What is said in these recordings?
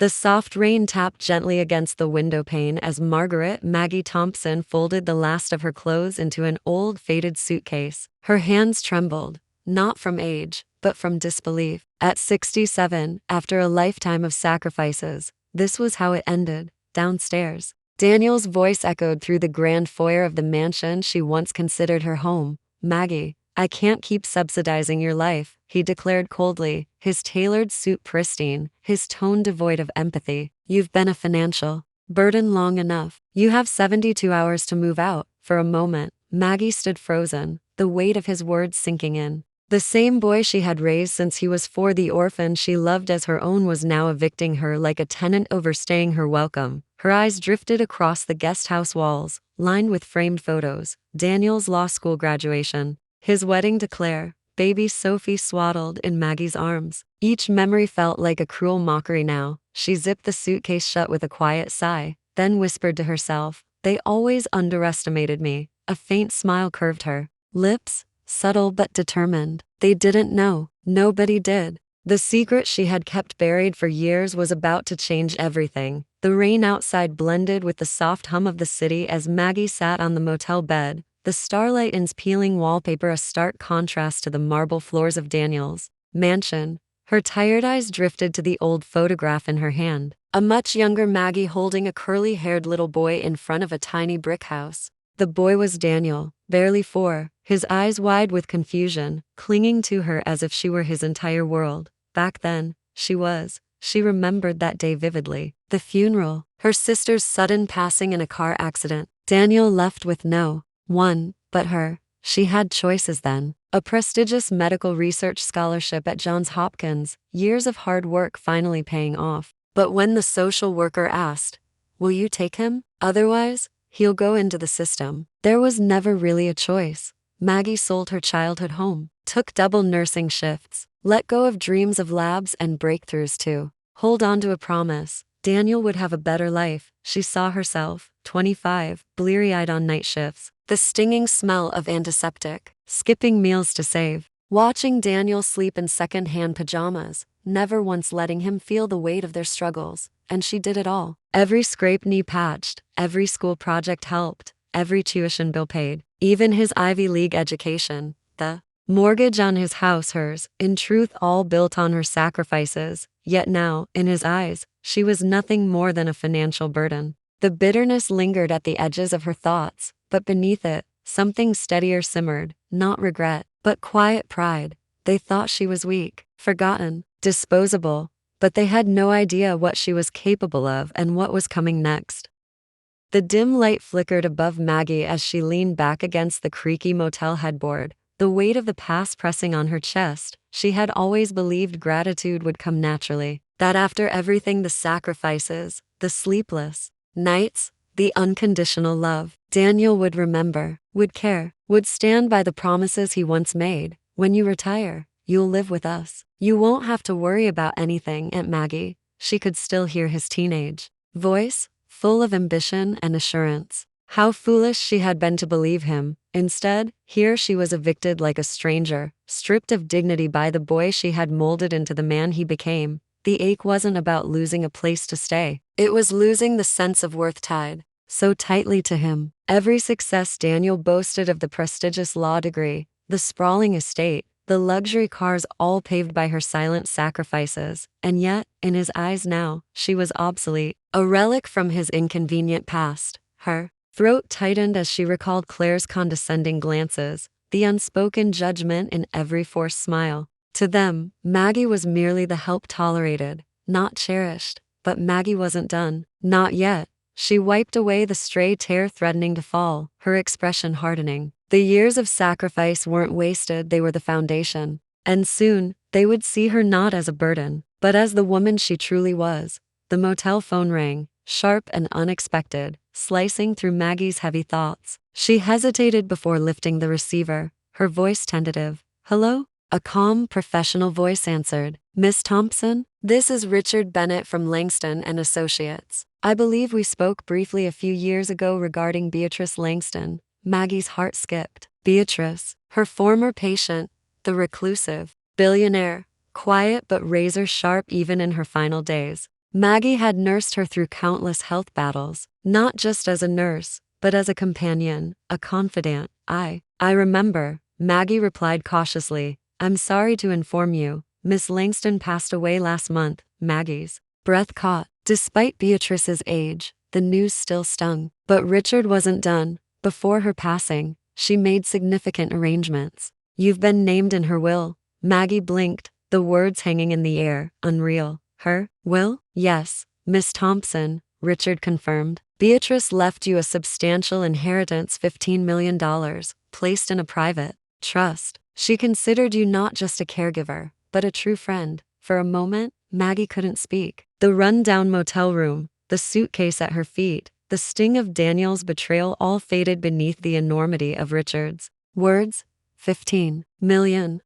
The soft rain tapped gently against the window pane as Maggie Thompson folded the last of her clothes into an old, faded suitcase. Her hands trembled, not from age, but from disbelief. At 67, after a lifetime of sacrifices, this was how it ended, downstairs. Daniel's voice echoed through the grand foyer of the mansion she once considered her home. "Maggie, I can't keep subsidizing your life," he declared coldly, his tailored suit pristine, his tone devoid of empathy. "You've been a financial burden long enough. You have 72 hours to move out." For a moment, Maggie stood frozen, the weight of his words sinking in. The same boy she had raised since he was 4, the orphan she loved as her own, was now evicting her like a tenant overstaying her welcome. Her eyes drifted across the guest house walls, lined with framed photos: Daniel's law school graduation, his wedding to Claire, baby Sophie swaddled in Maggie's arms. Each memory felt like a cruel mockery now. She zipped the suitcase shut with a quiet sigh, then whispered to herself, "They always underestimated me." A faint smile curved her lips, subtle but determined. They didn't know. Nobody did. The secret she had kept buried for years was about to change everything. The rain outside blended with the soft hum of the city as Maggie sat on the motel bed, the starlight in peeling wallpaper a stark contrast to the marble floors of Daniel's mansion. Her tired eyes drifted to the old photograph in her hand. A much younger Maggie holding a curly-haired little boy in front of a tiny brick house. The boy was Daniel, barely 4, his eyes wide with confusion, clinging to her as if she were his entire world. Back then, she remembered that day vividly. The funeral, her sister's sudden passing in a car accident. Daniel left with no one but her. She had choices then. A prestigious medical research scholarship at Johns Hopkins, years of hard work finally paying off. But when the social worker asked, "Will you take him? Otherwise, he'll go into the system," there was never really a choice. Maggie sold her childhood home, took double nursing shifts, let go of dreams of labs and breakthroughs to hold on to a promise. Daniel would have a better life. She saw herself, 25, bleary-eyed on night shifts, the stinging smell of antiseptic, skipping meals to save, watching Daniel sleep in second-hand pajamas, never once letting him feel the weight of their struggles. And she did it all. Every scraped knee patched, every school project helped, every tuition bill paid, even his Ivy League education, the mortgage on his house hers, in truth all built on her sacrifices. Yet now, in his eyes, she was nothing more than a financial burden. The bitterness lingered at the edges of her thoughts, but beneath it, something steadier simmered, not regret, but quiet pride. They thought she was weak, forgotten, disposable, but they had no idea what she was capable of and what was coming next. The dim light flickered above Maggie as she leaned back against the creaky motel headboard, the weight of the past pressing on her chest. She had always believed gratitude would come naturally, that after everything, the sacrifices, the sleepless nights, the unconditional love, Daniel would remember, would care, would stand by the promises he once made. "When you retire, you'll live with us. You won't have to worry about anything, Aunt Maggie." She could still hear his teenage voice, full of ambition and assurance. How foolish she had been to believe him. Instead, here she was evicted like a stranger, stripped of dignity by the boy she had molded into the man he became. The ache wasn't about losing a place to stay. It was losing the sense of worth tied so tightly to him. Every success Daniel boasted of, the prestigious law degree, the sprawling estate, the luxury cars, all paved by her silent sacrifices. And yet, in his eyes now, she was obsolete, a relic from his inconvenient past. Her throat tightened as she recalled Claire's condescending glances, the unspoken judgment in every forced smile. To them, Maggie was merely the help tolerated, not cherished. But Maggie wasn't done. Not yet. She wiped away the stray tear threatening to fall, her expression hardening. The years of sacrifice weren't wasted, they were the foundation. And soon, they would see her not as a burden, but as the woman she truly was. The motel phone rang, sharp and unexpected, slicing through Maggie's heavy thoughts. She hesitated before lifting the receiver, her voice tentative. "Hello?" A calm, professional voice answered. "Miss Thompson? This is Richard Bennett from Langston and Associates. I believe we spoke briefly a few years ago regarding Beatrice Langston." Maggie's heart skipped. Beatrice, her former patient, the reclusive billionaire, quiet but razor sharp even in her final days. Maggie had nursed her through countless health battles, not just as a nurse, but as a companion, a confidant. I remember, Maggie replied cautiously. I'm sorry to inform you, Miss Langston passed away last month. Maggie's breath caught. Despite Beatrice's age, the news still stung. But Richard wasn't done. Before her passing, she made significant arrangements. You've been named in her will. Maggie blinked, the words hanging in the air, unreal. Her will? Yes, Miss Thompson, Richard confirmed. Beatrice left you a substantial inheritance, $15 million, placed in a private trust. She considered you not just a caregiver, but a true friend. For a moment, Maggie couldn't speak. The run-down motel room, the suitcase at her feet, the sting of Daniel's betrayal all faded beneath the enormity of Richard's words. $15 million.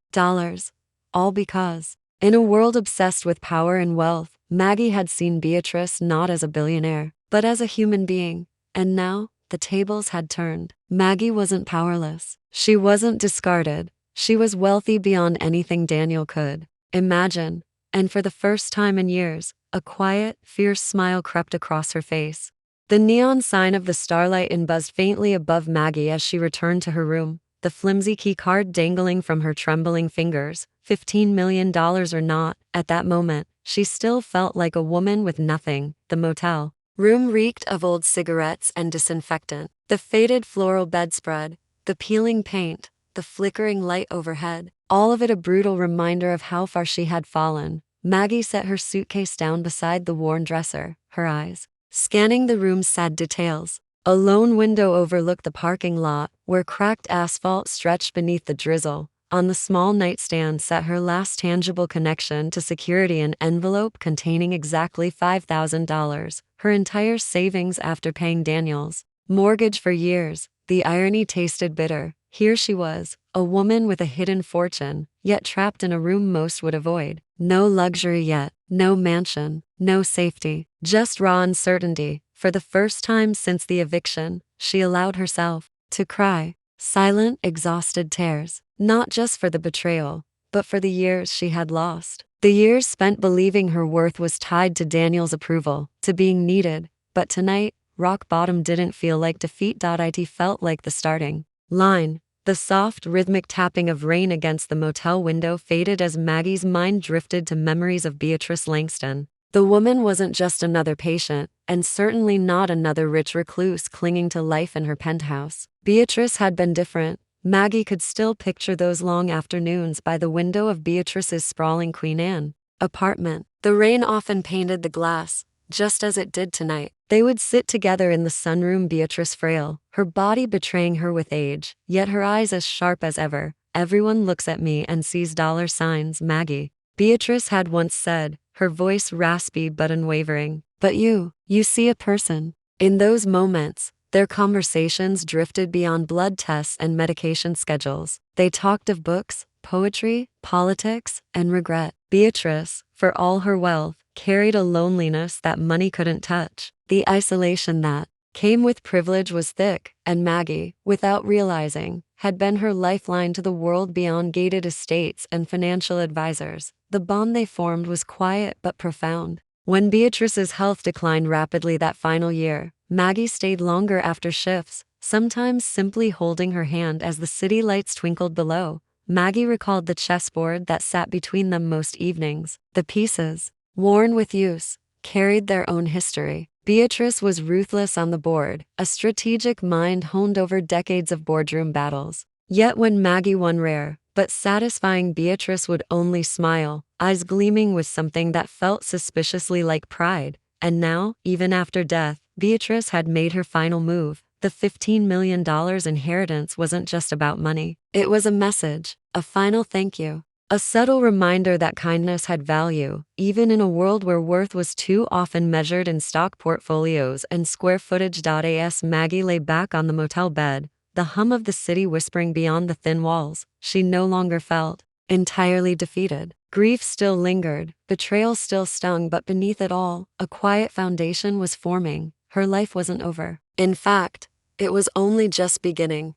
All because, in a world obsessed with power and wealth, Maggie had seen Beatrice not as a billionaire, but as a human being. And now, the tables had turned. Maggie wasn't powerless. She wasn't discarded. She was wealthy beyond anything Daniel could imagine. And for the first time in years, a quiet, fierce smile crept across her face. The neon sign of the Starlight Inn buzzed faintly above Maggie as she returned to her room, the flimsy key card dangling from her trembling fingers. $15 million or not, at that moment, she still felt like a woman with nothing. The motel room reeked of old cigarettes and disinfectant. The faded floral bedspread, the peeling paint, the flickering light overhead, all of it a brutal reminder of how far she had fallen. Maggie set her suitcase down beside the worn dresser, her eyes scanning the room's sad details. A lone window overlooked the parking lot, where cracked asphalt stretched beneath the drizzle. On the small nightstand sat her last tangible connection to security, an envelope containing exactly $5,000, her entire savings after paying Daniel's mortgage for years. The irony tasted bitter. Here she was, a woman with a hidden fortune, yet trapped in a room most would avoid. No luxury yet, no mansion, no safety, just raw uncertainty. For the first time since the eviction, she allowed herself to cry. Silent, exhausted tears, not just for the betrayal, but for the years she had lost. The years spent believing her worth was tied to Daniel's approval, to being needed. But tonight, rock bottom didn't feel like defeat. It felt like the starting line. The soft, rhythmic tapping of rain against the motel window faded as Maggie's mind drifted to memories of Beatrice Langston. The woman wasn't just another patient, and certainly not another rich recluse clinging to life in her penthouse. Beatrice had been different. Maggie could still picture those long afternoons by the window of Beatrice's sprawling Queen Anne apartment. The rain often painted the glass, just as it did tonight. They would sit together in the sunroom, Beatrice frail, her body betraying her with age, yet her eyes as sharp as ever. Everyone looks at me and sees dollar signs, Maggie, Beatrice had once said, her voice raspy but unwavering. But you see a person. In those moments, their conversations drifted beyond blood tests and medication schedules. They talked of books, poetry, politics, and regret. Beatrice, for all her wealth, carried a loneliness that money couldn't touch. The isolation that came with privilege was thick, and Maggie, without realizing, had been her lifeline to the world beyond gated estates and financial advisors. The bond they formed was quiet but profound. When Beatrice's health declined rapidly that final year, Maggie stayed longer after shifts, sometimes simply holding her hand as the city lights twinkled below. Maggie recalled the chessboard that sat between them most evenings. The pieces, worn with use, carried their own history. Beatrice was ruthless on the board, a strategic mind honed over decades of boardroom battles. Yet when Maggie won rare, but satisfying, Beatrice would only smile, eyes gleaming with something that felt suspiciously like pride. And now, even after death, Beatrice had made her final move. The $15 million inheritance wasn't just about money. It was a message, a final thank you. A subtle reminder that kindness had value, even in a world where worth was too often measured in stock portfolios and square footage. As Maggie lay back on the motel bed, the hum of the city whispering beyond the thin walls, she no longer felt entirely defeated. Grief still lingered, betrayal still stung, but beneath it all, a quiet foundation was forming. Her life wasn't over. In fact, it was only just beginning.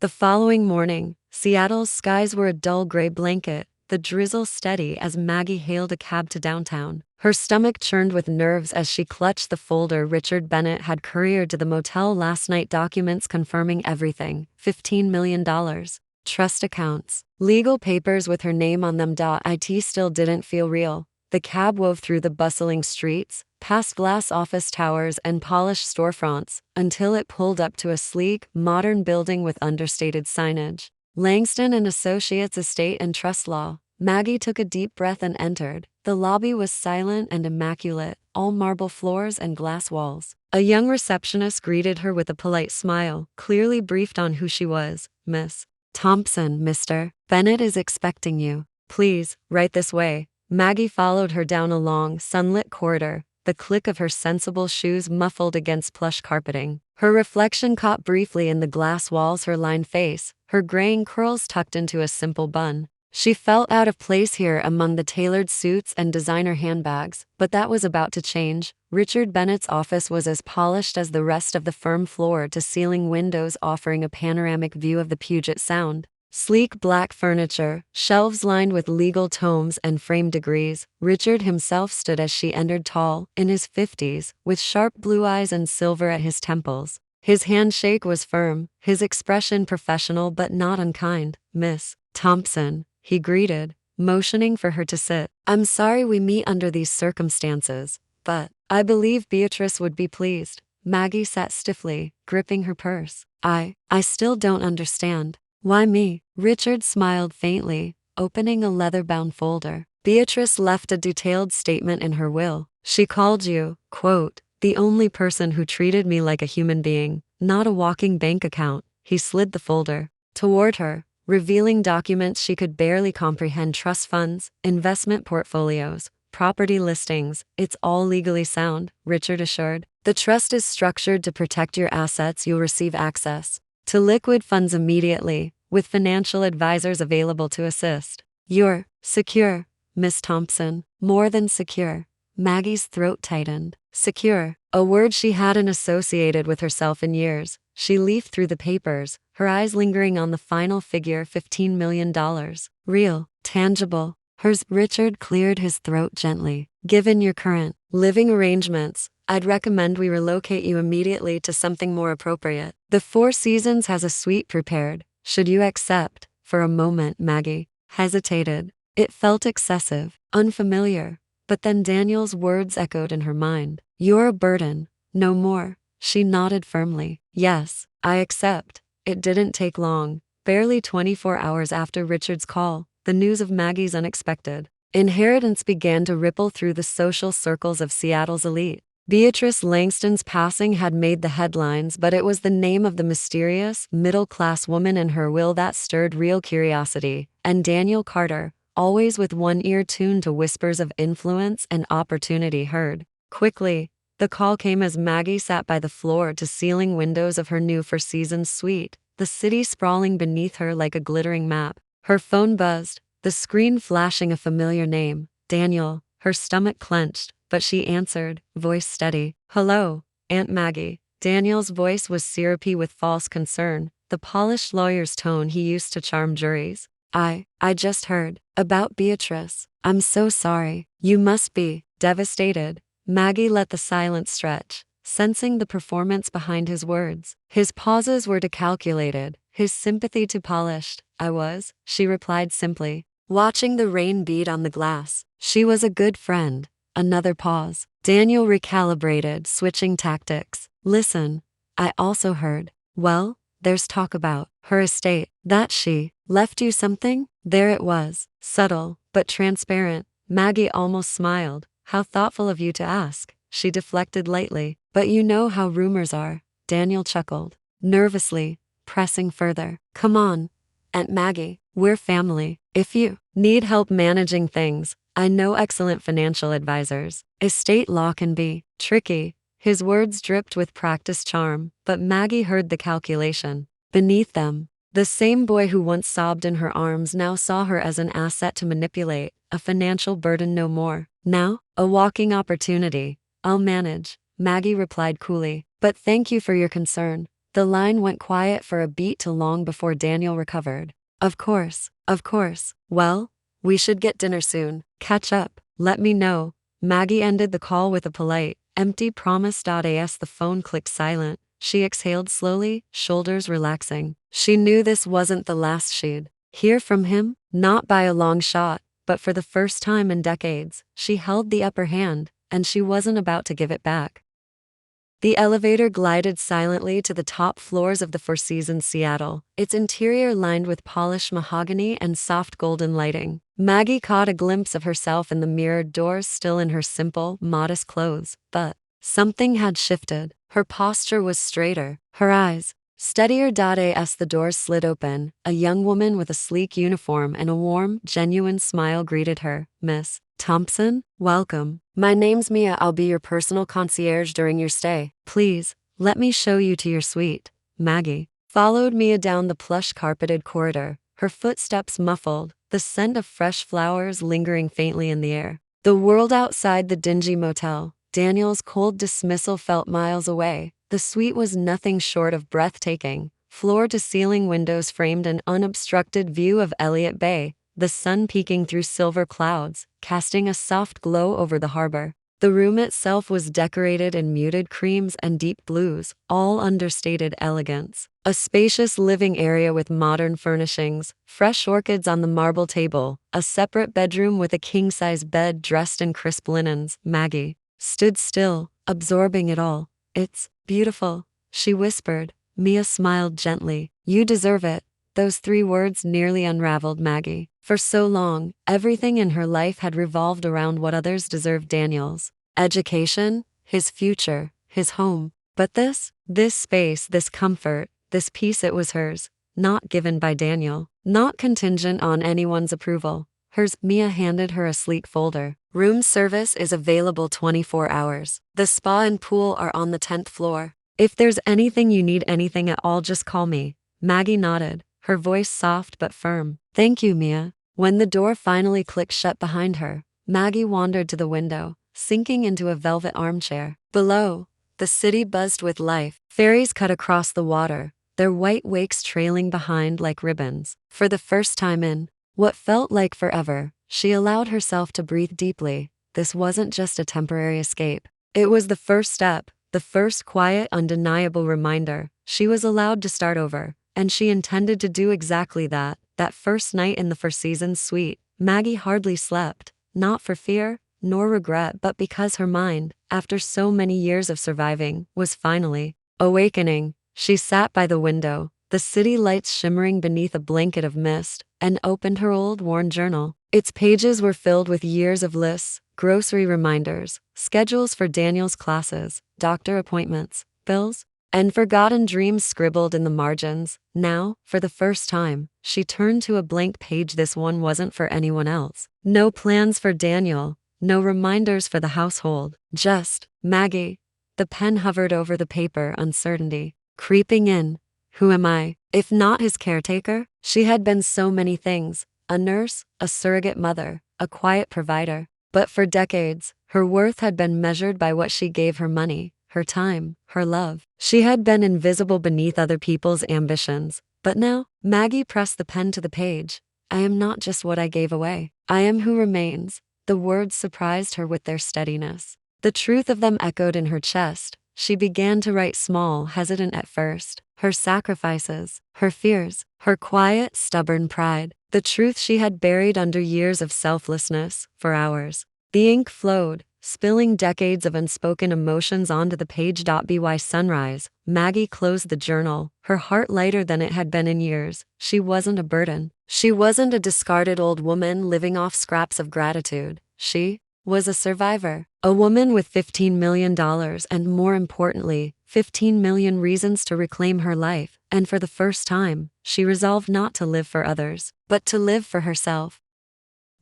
The following morning, Seattle's skies were a dull gray blanket, the drizzle steady as Maggie hailed a cab to downtown. Her stomach churned with nerves as she clutched the folder Richard Bennett had couriered to the motel last night, documents confirming everything, $15 million. Trust accounts, legal papers with her name on them. It still didn't feel real. The cab wove through the bustling streets, past glass office towers and polished storefronts, until it pulled up to a sleek, modern building with understated signage. Langston and Associates Estate and Trust Law. Maggie took a deep breath and entered. The lobby was silent and immaculate, all marble floors and glass walls. A young receptionist greeted her with a polite smile, clearly briefed on who she was. Miss Thompson, Mr. Bennett is expecting you. Please, right this way. Maggie followed her down a long, sunlit corridor, the click of her sensible shoes muffled against plush carpeting. Her reflection caught briefly in the glass walls her lined face, her graying curls tucked into a simple bun. She felt out of place here among the tailored suits and designer handbags, but that was about to change. Richard Bennett's office was as polished as the rest of the firm, floor-to-ceiling windows offering a panoramic view of the Puget Sound. Sleek black furniture, shelves lined with legal tomes and framed degrees. Richard himself stood as she entered, tall, in his 50s, with sharp blue eyes and silver at his temples. His handshake was firm, his expression professional but not unkind. Miss Thompson, he greeted, motioning for her to sit. I'm sorry we meet under these circumstances, but I believe Beatrice would be pleased. Maggie sat stiffly, gripping her purse. I still don't understand. Why me? Richard smiled faintly, opening a leather-bound folder. Beatrice left a detailed statement in her will. She called you, quote, the only person who treated me like a human being, not a walking bank account. He slid the folder toward her, revealing documents she could barely comprehend. Trust funds, investment portfolios, property listings. It's all legally sound, Richard assured. The trust is structured to protect your assets. You'll receive access to liquid funds immediately, with financial advisors available to assist. You're secure, Miss Thompson. More than secure. Maggie's throat tightened. Secure, a word she hadn't associated with herself in years. She leafed through the papers, her eyes lingering on the final figure, $15 million. Real, tangible. Hers. Richard cleared his throat gently. Given your current living arrangements, I'd recommend we relocate you immediately to something more appropriate. The Four Seasons has a suite prepared. Should you accept? For a moment, Maggie hesitated. It felt excessive, unfamiliar. But then Daniel's words echoed in her mind. You're a burden, no more. She nodded firmly. Yes, I accept. It didn't take long. Barely 24 hours after Richard's call, the news of Maggie's unexpected inheritance began to ripple through the social circles of Seattle's elite. Beatrice Langston's passing had made the headlines, but it was the name of the mysterious, middle-class woman in her will that stirred real curiosity. And Daniel Carter, always with one ear tuned to whispers of influence and opportunity, heard. Quickly, the call came as Maggie sat by the floor-to-ceiling windows of her new Four Seasons suite, the city sprawling beneath her like a glittering map. Her phone buzzed, the screen flashing a familiar name. Daniel. Her stomach clenched, but she answered, voice steady. Hello, Aunt Maggie. Daniel's voice was syrupy with false concern, the polished lawyer's tone he used to charm juries. I just heard about Beatrice. I'm so sorry. You must be devastated. Maggie let the silence stretch, sensing the performance behind his words. His pauses were too calculated, his sympathy too polished. I was, she replied simply, watching the rain bead on the glass. She was a good friend. Another pause. Daniel recalibrated, switching tactics. Listen, I also heard. Well, there's talk about her estate. That she left you something? There it was, subtle, but transparent. Maggie almost smiled. How thoughtful of you to ask. She deflected lightly. But you know how rumors are. Daniel chuckled, nervously, pressing further. Come on, Aunt Maggie, we're family. If you need help managing things, I know excellent financial advisors. Estate law can be tricky. His words dripped with practiced charm, but Maggie heard the calculation. Beneath them, the same boy who once sobbed in her arms now saw her as an asset to manipulate, a financial burden no more. Now, a walking opportunity. I'll manage, Maggie replied coolly. But thank you for your concern. The line went quiet for a beat too long before Daniel recovered. Of course, of course. Well, we should get dinner soon. Catch up. Let me know. Maggie ended the call with a polite, empty promise. As the phone clicked silent, she exhaled slowly, shoulders relaxing. She knew this wasn't the last she'd hear from him, not by a long shot, but for the first time in decades, she held the upper hand, and she wasn't about to give it back. The elevator glided silently to the top floors of the Four Seasons Seattle, its interior lined with polished mahogany and soft golden lighting. Maggie caught a glimpse of herself in the mirrored doors, still in her simple, modest clothes, but something had shifted. Her posture was straighter, her eyes steadier. As the doors slid open, a young woman with a sleek uniform and a warm, genuine smile greeted her. "Miss Thompson, welcome. My name's Mia. I'll be your personal concierge during your stay. Please, let me show you to your suite." Maggie followed Mia down the plush carpeted corridor, her footsteps muffled, the scent of fresh flowers lingering faintly in the air. The world outside the dingy motel, Daniel's cold dismissal, felt miles away. The suite was nothing short of breathtaking. Floor-to-ceiling windows framed an unobstructed view of Elliott Bay, the sun peeking through silver clouds, casting a soft glow over the harbor. The room itself was decorated in muted creams and deep blues, all understated elegance. A spacious living area with modern furnishings, fresh orchids on the marble table, a separate bedroom with a king-size bed dressed in crisp linens. Maggie stood still, absorbing it all. "It's beautiful," she whispered. Mia smiled gently. "You deserve it." Those 3 words nearly unraveled Maggie. For so long, everything in her life had revolved around what others deserved: Daniel's education, his future, his home. But this space, this comfort, this peace, it was hers. Not given by Daniel, not contingent on anyone's approval. Hers. Mia handed her a sleek folder. "Room service is available 24 hours. The spa and pool are on the 10th floor. If there's anything you need, anything at all, just call me." Maggie nodded, her voice soft but firm. "Thank you, Mia." When the door finally clicked shut behind her, Maggie wandered to the window, sinking into a velvet armchair. Below, the city buzzed with life. Ferries cut across the water, their white wakes trailing behind like ribbons. For the first time in what felt like forever, she allowed herself to breathe deeply. This wasn't just a temporary escape. It was the first step, the first quiet, undeniable reminder. She was allowed to start over, and she intended to do exactly that. That first night in the Four Seasons suite, Maggie hardly slept, not for fear, nor regret, but because her mind, after so many years of surviving, was finally awakening. She sat by the window, the city lights shimmering beneath a blanket of mist, and opened her old worn journal. Its pages were filled with years of lists, grocery reminders, schedules for Daniel's classes, doctor appointments, bills, and forgotten dreams scribbled in the margins. Now, for the first time, she turned to a blank page. This one wasn't for anyone else. No plans for Daniel, no reminders for the household, just Maggie. The pen hovered over the paper, uncertainty creeping in. Who am I, if not his caretaker? She had been so many things: a nurse, a surrogate mother, a quiet provider. But for decades, her worth had been measured by what she gave: her money, her time, her love. She had been invisible beneath other people's ambitions. But now, Maggie pressed the pen to the page. "I am not just what I gave away. I am who remains." The words surprised her with their steadiness. The truth of them echoed in her chest. She began to write small, hesitant at first. Her sacrifices, her fears, her quiet, stubborn pride. The truth she had buried under years of selflessness. For hours, the ink flowed, spilling decades of unspoken emotions onto the page. By sunrise, Maggie closed the journal, her heart lighter than it had been in years. She wasn't a burden. She wasn't a discarded old woman living off scraps of gratitude. She was a survivor, a woman with $15 million and, more importantly, 15 million reasons to reclaim her life. And for the first time, she resolved not to live for others, but to live for herself.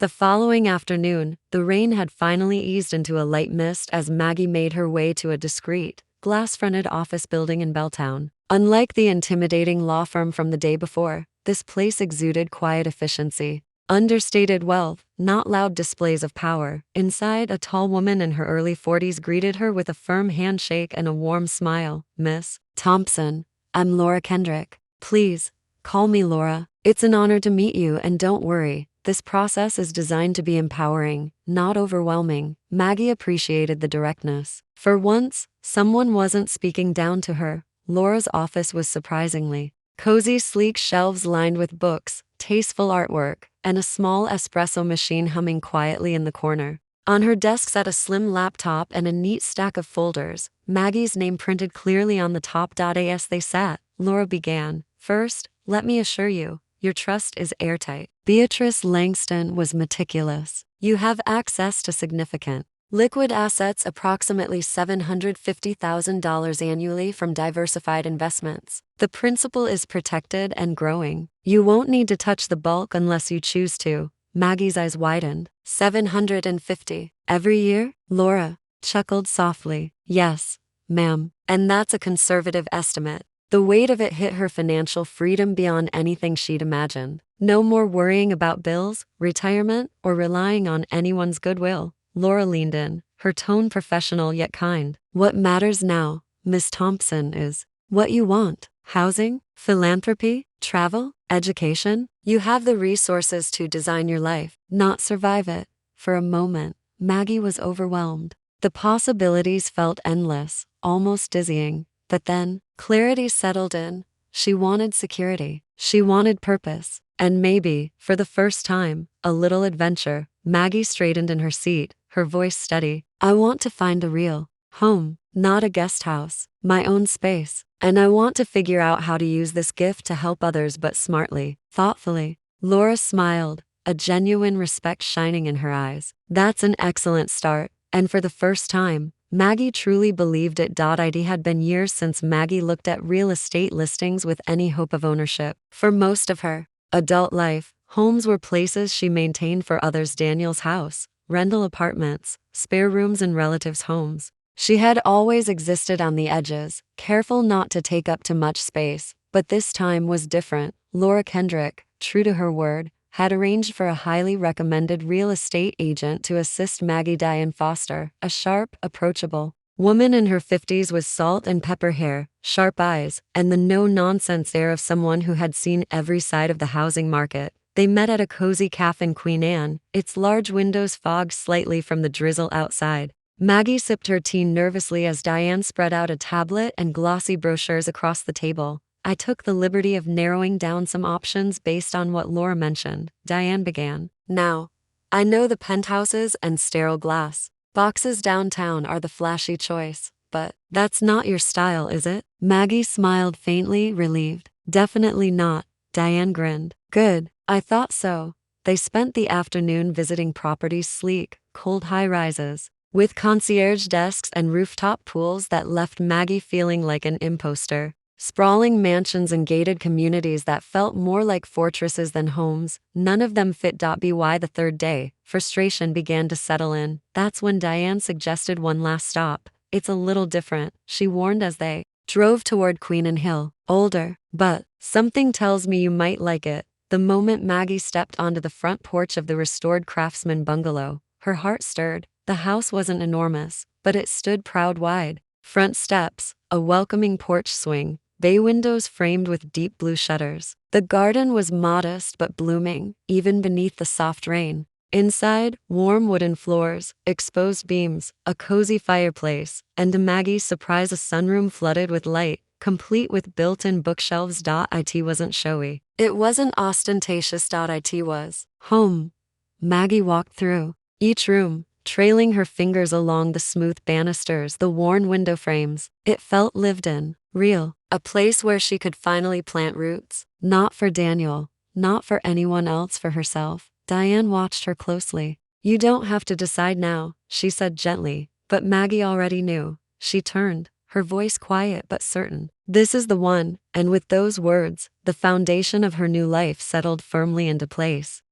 The following afternoon, the rain had finally eased into a light mist as Maggie made her way to a discreet, glass-fronted office building in Belltown. Unlike the intimidating law firm from the day before, this place exuded quiet efficiency, understated wealth, not loud displays of power. Inside, a tall woman in her early 40s greeted her with a firm handshake and a warm smile. "Miss Thompson, I'm Laura Kendrick. Please, call me Laura. It's an honor to meet you, and don't worry, This process is designed to be empowering, not overwhelming. Maggie appreciated the directness. For once, someone wasn't speaking down to her. Laura's office was surprisingly cozy, sleek shelves lined with books, tasteful artwork, and a small espresso machine humming quietly in the corner. On her desk sat a slim laptop and a neat stack of folders, Maggie's name printed clearly on the top. As they sat, Laura began, "First, let me assure you, your trust is airtight." Beatrice Langston was meticulous. "You have access to significant liquid assets, approximately $750,000 annually from diversified investments. The principal is protected and growing. You won't need to touch the bulk unless you choose to." Maggie's eyes widened. 750 every year? Laura chuckled softly. "Yes, ma'am. And that's a conservative estimate." The weight of it hit her financial freedom beyond anything she'd imagined. No more worrying about bills, retirement, or relying on anyone's goodwill. Laura leaned in, her tone professional yet kind. "What matters now, Miss Thompson, is what you want. Housing, philanthropy, travel, education. You have the resources to design your life, not survive it." For a moment, Maggie was overwhelmed. The possibilities felt endless, almost dizzying. But then, clarity settled in. She wanted security. She wanted purpose. And maybe, for the first time, a little adventure. Maggie straightened in her seat, her voice steady. "I want to find a real home, not a guest house, my own space. And I want to figure out how to use this gift to help others, but smartly, thoughtfully." Laura smiled, a genuine respect shining in her eyes. "That's an excellent start." And for the first time, Maggie truly believed it. It had been years since Maggie looked at real estate listings with any hope of ownership. For most of her adult life, homes were places she maintained for others. Daniel's house, rental apartments, spare rooms in relatives' homes. She had always existed on the edges, careful not to take up too much space. But this time was different. Laura Kendrick, true to her word, had arranged for a highly recommended real estate agent to assist Maggie. Diane Foster, a sharp, approachable woman in her 50s with salt and pepper hair, sharp eyes, and the no-nonsense air of someone who had seen every side of the housing market. They met at a cozy cafe in Queen Anne, its large windows fogged slightly from the drizzle outside. Maggie sipped her tea nervously as Diane spread out a tablet and glossy brochures across the table. "I took the liberty of narrowing down some options based on what Laura mentioned," Diane began. "Now, I know the penthouses and sterile glass boxes downtown are the flashy choice, but that's not your style, is it?" Maggie smiled faintly, relieved. "Definitely not." Diane grinned. "Good, I thought so." They spent the afternoon visiting properties, sleek, cold high-rises, with concierge desks and rooftop pools that left Maggie feeling like an imposter. Sprawling mansions and gated communities that felt more like fortresses than homes. None of them fit. By the third day, frustration began to settle in. That's when Diane suggested one last stop. "It's a little different," she warned as they drove toward Queen and Hill. "Older, but something tells me you might like it." The moment Maggie stepped onto the front porch of the restored Craftsman bungalow, her heart stirred. The house wasn't enormous, but it stood proud. Wide front steps, a welcoming porch swing, bay windows framed with deep blue shutters. The garden was modest but blooming, even beneath the soft rain. Inside, warm wooden floors, exposed beams, a cozy fireplace, and to Maggie's surprise a sunroom flooded with light, complete with built-in bookshelves. It wasn't showy. It wasn't ostentatious. It was home. Maggie walked through each room, trailing her fingers along the smooth banisters, the worn window frames. It felt lived in, real, a place where she could finally plant roots. Not for Daniel, not for anyone else, for herself. Diane watched her closely. "You don't have to decide now," she said gently, but Maggie already knew. She turned, her voice quiet but certain. "This is the one." And with those words, the foundation of her new life settled firmly into place.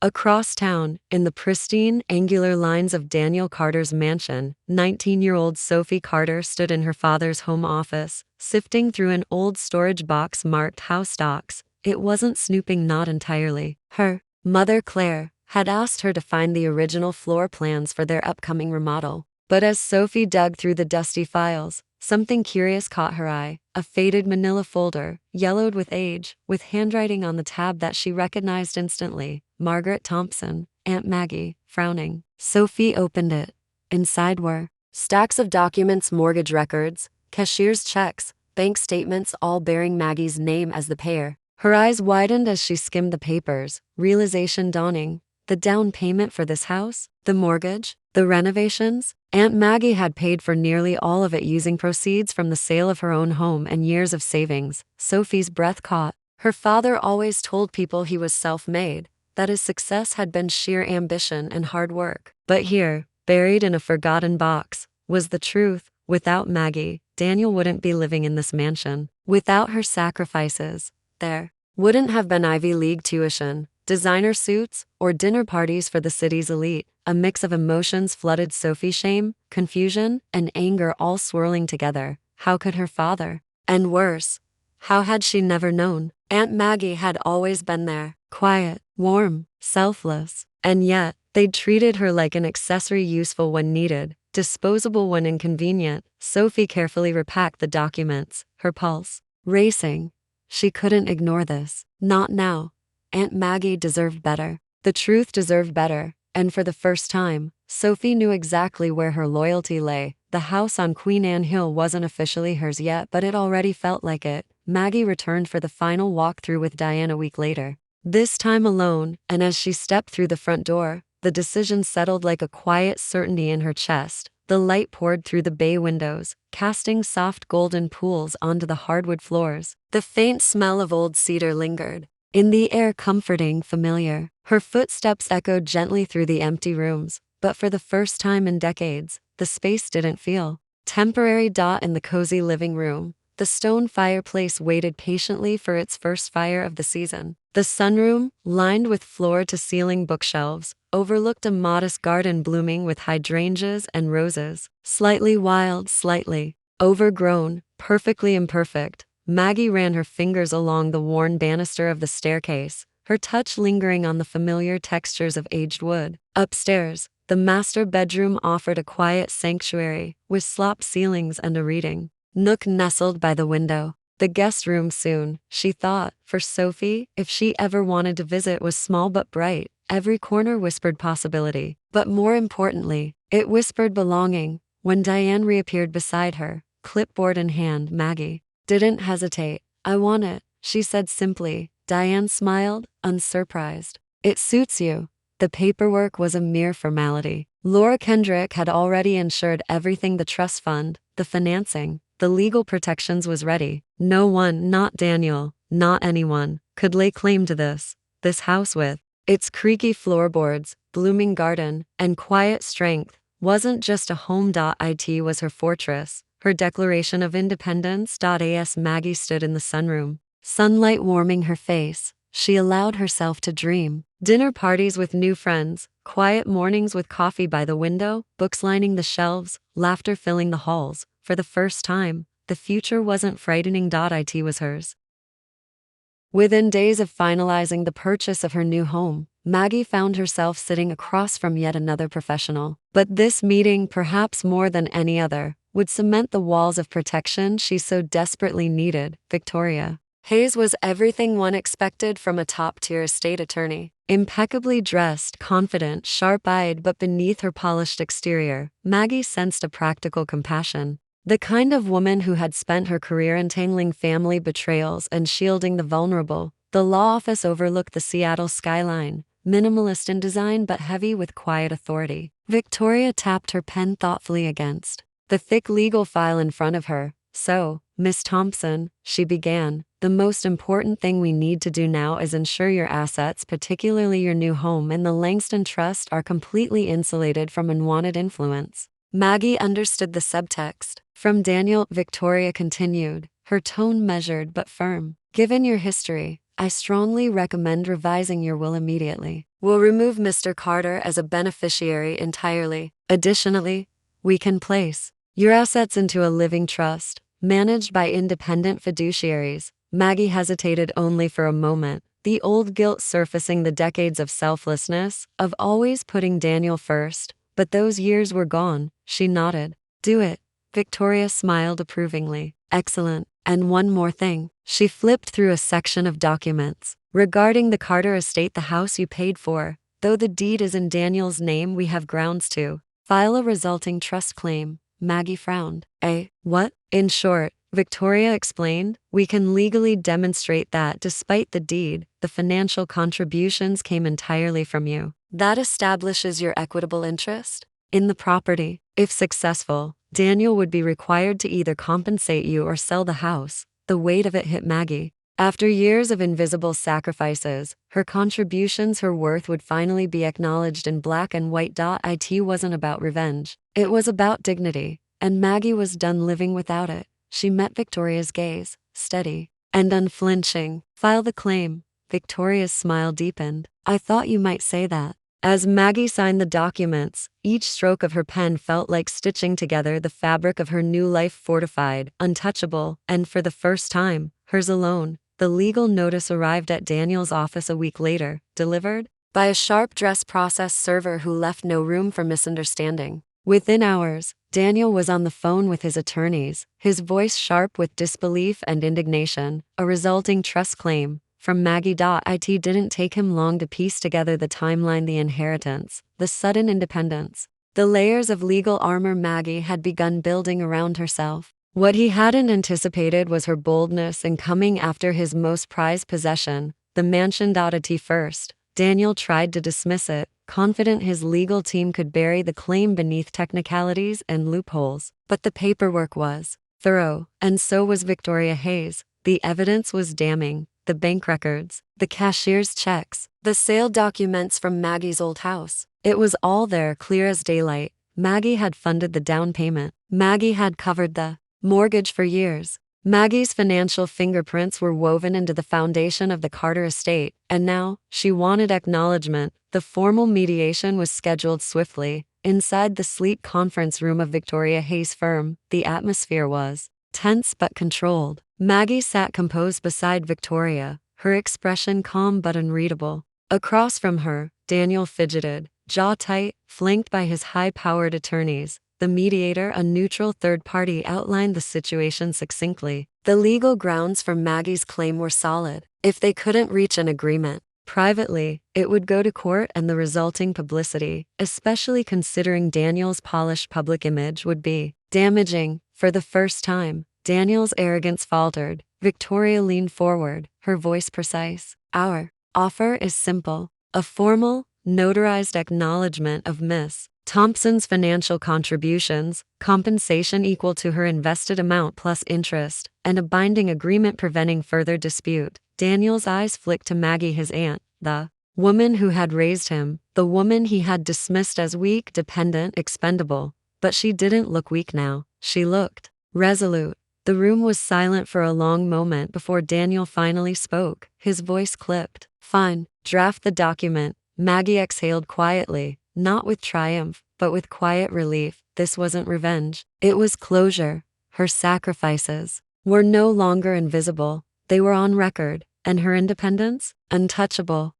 Across town, in the pristine, angular lines of Daniel Carter's mansion, 19-year-old Sophie Carter stood in her father's home office, sifting through an old storage box marked House Docs. It wasn't snooping, not entirely. Her mother, Claire, had asked her to find the original floor plans for their upcoming remodel. But as Sophie dug through the dusty files, something curious caught her eye. A a faded manila folder, yellowed with age, with handwriting on the tab that she recognized instantly. Margaret Thompson, Aunt Maggie, frowning. Sophie opened it. Inside were stacks of documents, mortgage records, cashier's checks, bank statements, all bearing Maggie's name as the payer. Her eyes widened as she skimmed the papers, realization dawning. The down payment for this house? The mortgage? The renovations? Aunt Maggie had paid for nearly all of it using proceeds from the sale of her own home and years of savings. Sophie's breath caught. Her father always told people he was self-made, that his success had been sheer ambition and hard work. But here, buried in a forgotten box, was the truth. Without Maggie, Daniel wouldn't be living in this mansion. Without her sacrifices, there wouldn't have been Ivy League tuition, designer suits, or dinner parties for the city's elite. A mix of emotions flooded Sophie: shame, confusion, and anger, all swirling together. How could her father? And worse, how had she never known? Aunt Maggie had always been there, quiet, warm, selfless. And yet, they'd treated her like an accessory, useful when needed, disposable when inconvenient. Sophie carefully repacked the documents, her pulse racing. She couldn't ignore this. Not now. Aunt Maggie deserved better. The truth deserved better. And for the first time, Sophie knew exactly where her loyalty lay. The house on Queen Anne Hill wasn't officially hers yet, but it already felt like it. Maggie returned for the final walkthrough with Diane a week later. This time alone, and as she stepped through the front door, the decision settled like a quiet certainty in her chest. The light poured through the bay windows, casting soft golden pools onto the hardwood floors. The faint smell of old cedar lingered in the air, comforting, familiar. Her footsteps echoed gently through the empty rooms, but for the first time in decades, the space didn't feel temporary. In the cozy living room, the stone fireplace waited patiently for its first fire of the season. The sunroom, lined with floor-to-ceiling bookshelves, overlooked a modest garden blooming with hydrangeas and roses. Slightly wild, slightly overgrown, perfectly imperfect. Maggie ran her fingers along the worn banister of the staircase, her touch lingering on the familiar textures of aged wood. Upstairs, the master bedroom offered a quiet sanctuary, with slop ceilings and a reading nook nestled by the window. The guest room soon, she thought, for Sophie, if she ever wanted to visit, was small but bright. Every corner whispered possibility. But more importantly, it whispered belonging. When Diane reappeared beside her, clipboard in hand, Maggie didn't hesitate. "I want it," she said simply. Diane smiled, unsurprised. "It suits you." The paperwork was a mere formality. Laura Kendrick had already insured everything: the trust fund, the financing, the legal protections was ready. No one, not Daniel, not anyone, could lay claim to this house with its creaky floorboards, blooming garden, and quiet strength, wasn't just a home. It was her fortress, her declaration of independence. As Maggie stood in the sunroom, sunlight warming her face, she allowed herself to dream. Dinner parties with new friends, quiet mornings with coffee by the window, books lining the shelves, laughter filling the halls. For the first time, the future wasn't frightening. It was hers. Within days of finalizing the purchase of her new home, Maggie found herself sitting across from yet another professional. But this meeting, perhaps more than any other, would cement the walls of protection she so desperately needed. Victoria Hayes was everything one expected from a top-tier estate attorney. Impeccably dressed, confident, sharp-eyed, but beneath her polished exterior, Maggie sensed a practical compassion. The kind of woman who had spent her career entangling family betrayals and shielding the vulnerable. The law office overlooked the Seattle skyline, minimalist in design but heavy with quiet authority. Victoria tapped her pen thoughtfully against the thick legal file in front of her. "So, Miss Thompson," she began, "the most important thing we need to do now is ensure your assets, particularly your new home and the Langston Trust, are completely insulated from unwanted influence." Maggie understood the subtext. "From Daniel," Victoria continued, her tone measured but firm. "Given your history, I strongly recommend revising your will immediately. We'll remove Mr. Carter as a beneficiary entirely. Additionally, we can place your assets into a living trust, managed by independent fiduciaries." Maggie hesitated only for a moment, the old guilt surfacing, the decades of selflessness, of always putting Daniel first. But those years were gone. She nodded. "Do it." Victoria smiled approvingly. Excellent. And one more thing. She flipped through a section of documents. Regarding the Carter estate, the house you paid for, though the deed is in Daniel's name, we have grounds to file a resulting trust claim. Maggie frowned. What? In short, Victoria explained, we can legally demonstrate that despite the deed, the financial contributions came entirely from you. That establishes your equitable interest in the property. If successful, Daniel would be required to either compensate you or sell the house. The weight of it hit Maggie. After years of invisible sacrifices, her contributions, her worth would finally be acknowledged in black and white. It wasn't about revenge. It was about dignity, and Maggie was done living without it. She met Victoria's gaze, steady and unflinching. File the claim. Victoria's smile deepened. I thought you might say that. As Maggie signed the documents, each stroke of her pen felt like stitching together the fabric of her new life, fortified, untouchable, and for the first time, hers alone. The legal notice arrived at Daniel's office a week later, delivered by a sharp-dressed process server who left no room for misunderstanding. Within hours, Daniel was on the phone with his attorneys, his voice sharp with disbelief and indignation. A resulting trust claim from Maggie. It didn't take him long to piece together the timeline, the inheritance, the sudden independence, the layers of legal armor Maggie had begun building around herself. What he hadn't anticipated was her boldness in coming after his most prized possession, the mansion. At first, Daniel tried to dismiss it, confident his legal team could bury the claim beneath technicalities and loopholes. But the paperwork was thorough, and so was Victoria Hayes. The evidence was damning. The bank records, the cashier's checks, the sale documents from Maggie's old house. It was all there, clear as daylight. Maggie had funded the down payment. Maggie had covered the mortgage for years. Maggie's financial fingerprints were woven into the foundation of the Carter estate, and now, she wanted acknowledgement. The formal mediation was scheduled swiftly. Inside the sleek conference room of Victoria Hayes' firm, the atmosphere was tense but controlled. Maggie sat composed beside Victoria, her expression calm but unreadable. Across from her, Daniel fidgeted, jaw tight, flanked by his high-powered attorneys. The mediator, a neutral third party, outlined the situation succinctly. The legal grounds for Maggie's claim were solid. If they couldn't reach an agreement privately, it would go to court, and the resulting publicity, especially considering Daniel's polished public image, would be damaging. For the first time, Daniel's arrogance faltered. Victoria leaned forward, her voice precise. Our offer is simple. A formal, notarized acknowledgement of Miss Thompson's financial contributions, compensation equal to her invested amount plus interest, and a binding agreement preventing further dispute. Daniel's eyes flicked to Maggie, his aunt, the woman who had raised him, the woman he had dismissed as weak, dependent, expendable. But she didn't look weak now. She looked resolute. The room was silent for a long moment before Daniel finally spoke, his voice clipped. Fine, draft the document. Maggie exhaled quietly, not with triumph, but with quiet relief. This wasn't revenge. It was closure. Her sacrifices were no longer invisible. They were on record, and her independence, untouchable.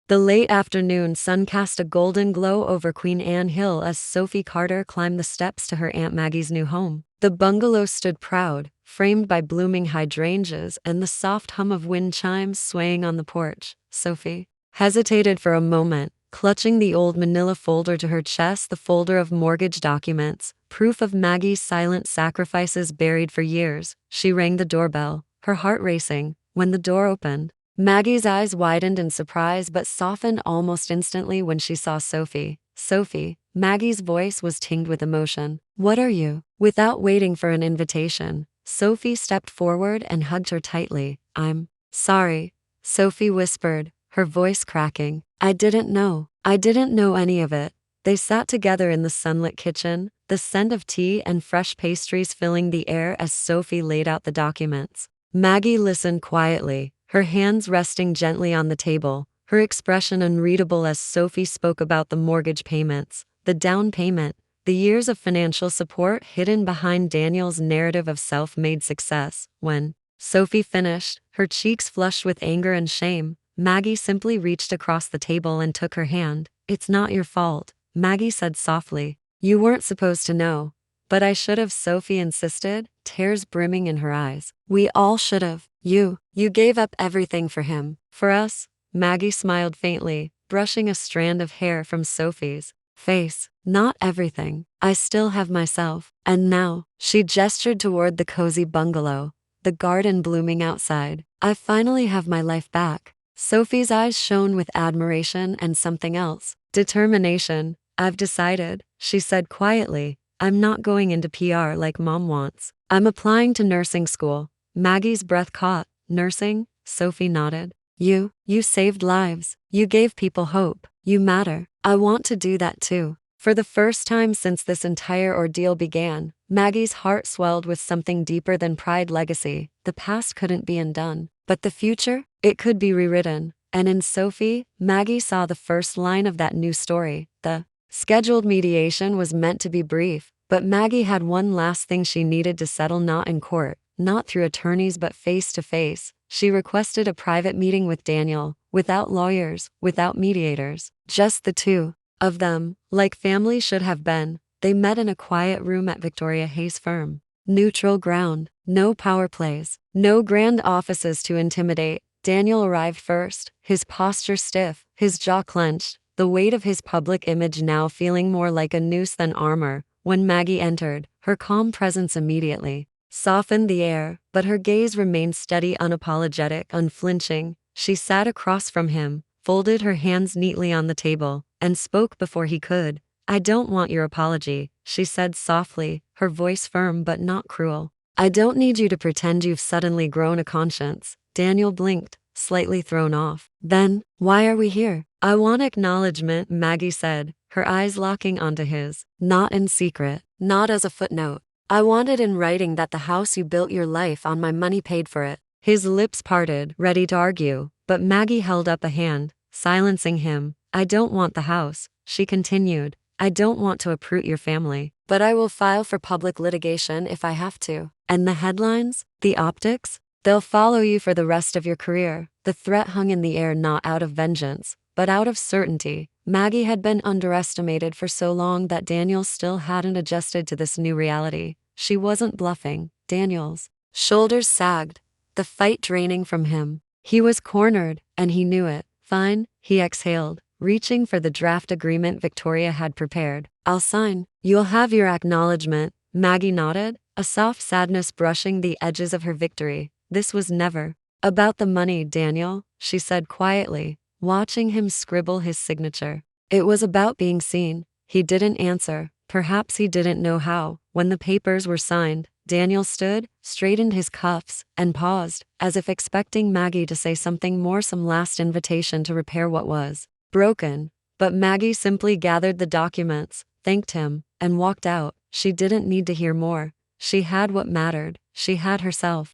The late afternoon sun cast a golden glow over Queen Anne Hill as Sophie Carter climbed the steps to her Aunt Maggie's new home. The bungalow stood proud, framed by blooming hydrangeas and the soft hum of wind chimes swaying on the porch. Sophie hesitated for a moment, clutching the old manila folder to her chest, the folder of mortgage documents, proof of Maggie's silent sacrifices buried for years. She rang the doorbell, her heart racing. When the door opened, Maggie's eyes widened in surprise but softened almost instantly when she saw Sophie. Sophie, Maggie's voice was tinged with emotion. What are you? Without waiting for an invitation, Sophie stepped forward and hugged her tightly. I'm sorry, Sophie whispered, her voice cracking. I didn't know any of it. They sat together in the sunlit kitchen, the scent of tea and fresh pastries filling the air as Sophie laid out the documents. Maggie listened quietly, her hands resting gently on the table, her expression unreadable as Sophie spoke about the mortgage payments, the down payment, the years of financial support hidden behind Daniel's narrative of self-made success. When Sophie finished, her cheeks flushed with anger and shame, Maggie simply reached across the table and took her hand. It's not your fault, Maggie said softly. You weren't supposed to know. But I should have, Sophie insisted, tears brimming in her eyes. We all should have. You gave up everything for him. For us? Maggie smiled faintly, brushing a strand of hair from Sophie's face. Not everything. I still have myself. And now, she gestured toward the cozy bungalow, the garden blooming outside. I finally have my life back. Sophie's eyes shone with admiration and something else. Determination. I've decided, she said quietly. I'm not going into PR like Mom wants. I'm applying to nursing school. Maggie's breath caught. Nursing? Sophie nodded. You saved lives. You gave people hope. You matter. I want to do that too. For the first time since this entire ordeal began, Maggie's heart swelled with something deeper than pride. Legacy. The past couldn't be undone. But the future? It could be rewritten. And in Sophie, Maggie saw the first line of that new story. The scheduled mediation was meant to be brief, but Maggie had one last thing she needed to settle, not in court, not through attorneys but face to face. She requested a private meeting with Daniel, without lawyers, without mediators, just the two of them, like family should have been. They met in a quiet room at Victoria Hayes' firm. Neutral ground, no power plays, no grand offices to intimidate. Daniel arrived first, his posture stiff, his jaw clenched, the weight of his public image now feeling more like a noose than armor. When Maggie entered, her calm presence immediately softened the air, but her gaze remained steady, unapologetic, unflinching. She sat across from him, folded her hands neatly on the table, and spoke before he could. I don't want your apology, she said softly, her voice firm but not cruel. I don't need you to pretend you've suddenly grown a conscience. Daniel blinked, slightly thrown off. Then, why are we here? I want acknowledgement, Maggie said, her eyes locking onto his. Not in secret, not as a footnote. I want it in writing that the house you built your life on, my money paid for it. His lips parted, ready to argue, but Maggie held up a hand, silencing him. I don't want the house, she continued. I don't want to uproot your family, but I will file for public litigation if I have to. And the headlines? The optics? They'll follow you for the rest of your career. The threat hung in the air, not out of vengeance, but out of certainty. Maggie had been underestimated for so long that Daniel still hadn't adjusted to this new reality. She wasn't bluffing. Daniel's shoulders sagged, the fight draining from him. He was cornered, and he knew it. Fine, he exhaled, reaching for the draft agreement Victoria had prepared. I'll sign. You'll have your acknowledgement. Maggie nodded, a soft sadness brushing the edges of her victory. This was never about the money, Daniel, she said quietly, watching him scribble his signature. It was about being seen. He didn't answer. Perhaps he didn't know how. When the papers were signed, Daniel stood, straightened his cuffs, and paused, as if expecting Maggie to say something more, some last invitation to repair what was broken. But Maggie simply gathered the documents, thanked him, and walked out. She didn't need to hear more. She had what mattered. She had herself.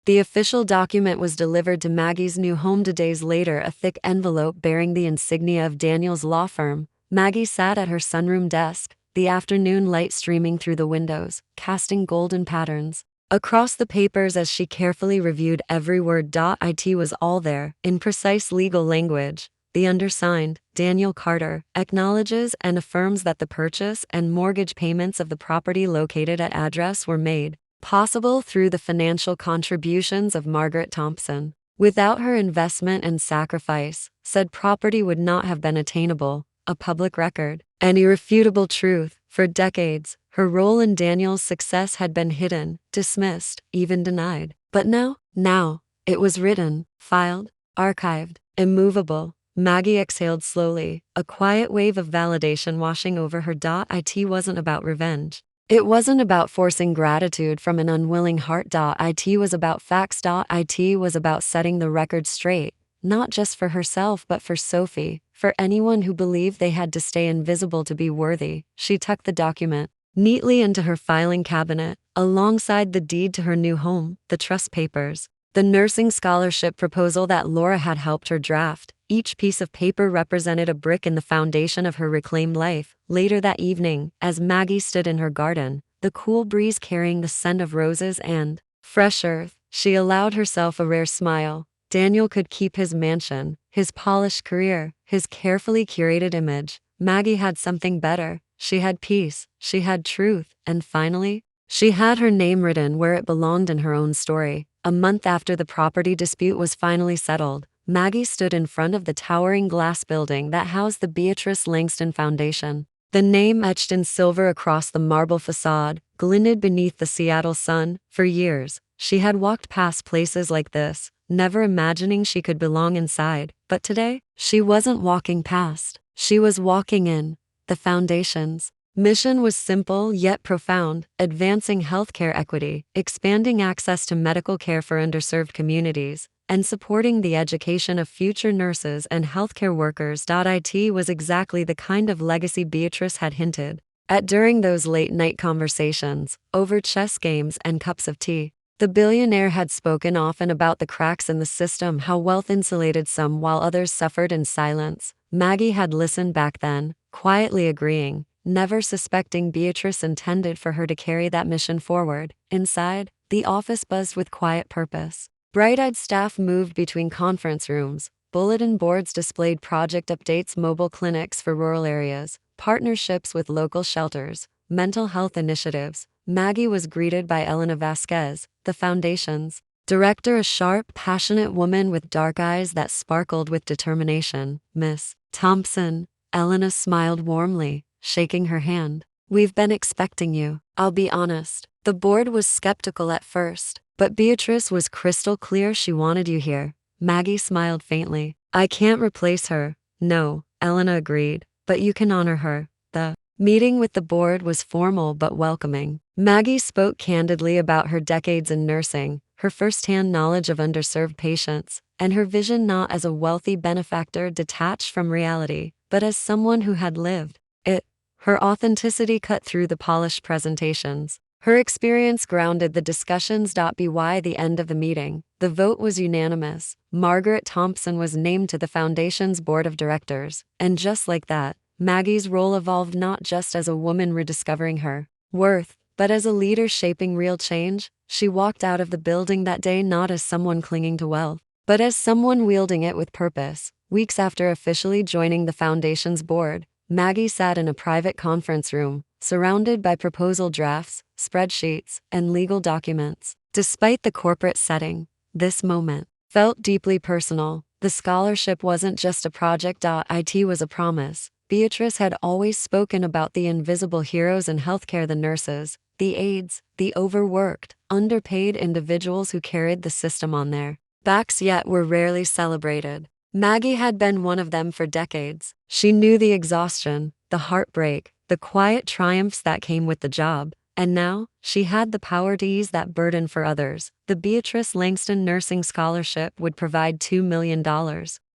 The official document was delivered to Maggie's new home 2 days later, a thick envelope bearing the insignia of Daniel's law firm. Maggie sat at her sunroom desk, the afternoon light streaming through the windows, casting golden patterns across the papers as she carefully reviewed every word. It was all there, in precise legal language. The undersigned, Daniel Carter, acknowledges and affirms that the purchase and mortgage payments of the property located at address were made possible through the financial contributions of Margaret Thompson. Without her investment and sacrifice, said property would not have been attainable, a public record, an irrefutable truth. For decades, her role in Daniel's success had been hidden, dismissed, even denied. But now, it was written, filed, archived, immovable. Maggie exhaled slowly, a quiet wave of validation washing over her. It wasn't about revenge. It wasn't about forcing gratitude from an unwilling heart. It was about facts. It was about setting the record straight, not just for herself but for Sophie, for anyone who believed they had to stay invisible to be worthy. She tucked the document neatly into her filing cabinet, alongside the deed to her new home, the trust papers, the nursing scholarship proposal that Laura had helped her draft. Each piece of paper represented a brick in the foundation of her reclaimed life. Later that evening, as Maggie stood in her garden, the cool breeze carrying the scent of roses and fresh earth, she allowed herself a rare smile. Daniel could keep his mansion, his polished career, his carefully curated image. Maggie had something better. she had peace, she had truth, and finally, she had her name written where it belonged in her own story. A month after the property dispute was finally settled, Maggie stood in front of the towering glass building that housed the Beatrice Langston Foundation. The name etched in silver across the marble facade glinted beneath the Seattle sun. For years, she had walked past places like this, never imagining she could belong inside. But today, she wasn't walking past. She was walking in. The foundation's mission was simple yet profound: advancing healthcare equity, expanding access to medical care for underserved communities, and supporting the education of future nurses and healthcare workers. It was exactly the kind of legacy Beatrice had hinted at during those late-night conversations, over chess games and cups of tea. The billionaire had spoken often about the cracks in the system, how wealth insulated some while others suffered in silence. Maggie had listened back then, quietly agreeing, never suspecting Beatrice intended for her to carry that mission forward. Inside, the office buzzed with quiet purpose. Bright-eyed staff moved between conference rooms. Bulletin boards displayed project updates, mobile clinics for rural areas, partnerships with local shelters, mental health initiatives. Maggie was greeted by Elena Vasquez, the foundation's director, a sharp, passionate woman with dark eyes that sparkled with determination. "Miss Thompson," Elena smiled warmly, shaking her hand. "We've been expecting you." I'll be honest, the board was skeptical at first, but Beatrice was crystal clear she wanted you here. Maggie smiled faintly. "I can't replace her." "No," Elena agreed, "but you can honor her." The meeting with the board was formal but welcoming. Maggie spoke candidly about her decades in nursing, her first-hand knowledge of underserved patients, and her vision not as a wealthy benefactor detached from reality, but as someone who had lived it. Her authenticity cut through the polished presentations. Her experience grounded the discussions. By the end of the meeting, the vote was unanimous. Margaret Thompson was named to the foundation's board of directors, and just like that, Maggie's role evolved, not just as a woman rediscovering her worth, but as a leader shaping real change. She walked out of the building that day not as someone clinging to wealth, but as someone wielding it with purpose. Weeks after officially joining the foundation's board, Maggie sat in a private conference room, surrounded by proposal drafts, spreadsheets, and legal documents. Despite the corporate setting, this moment felt deeply personal. The scholarship wasn't just a project. It was a promise. Beatrice had always spoken about the invisible heroes in healthcare: the nurses, the aides, the overworked, underpaid individuals who carried the system on their backs yet were rarely celebrated. Maggie had been one of them for decades. She knew the exhaustion, the heartbreak, the quiet triumphs that came with the job, and now, she had the power to ease that burden for others. The Beatrice Langston Nursing Scholarship would provide $2 million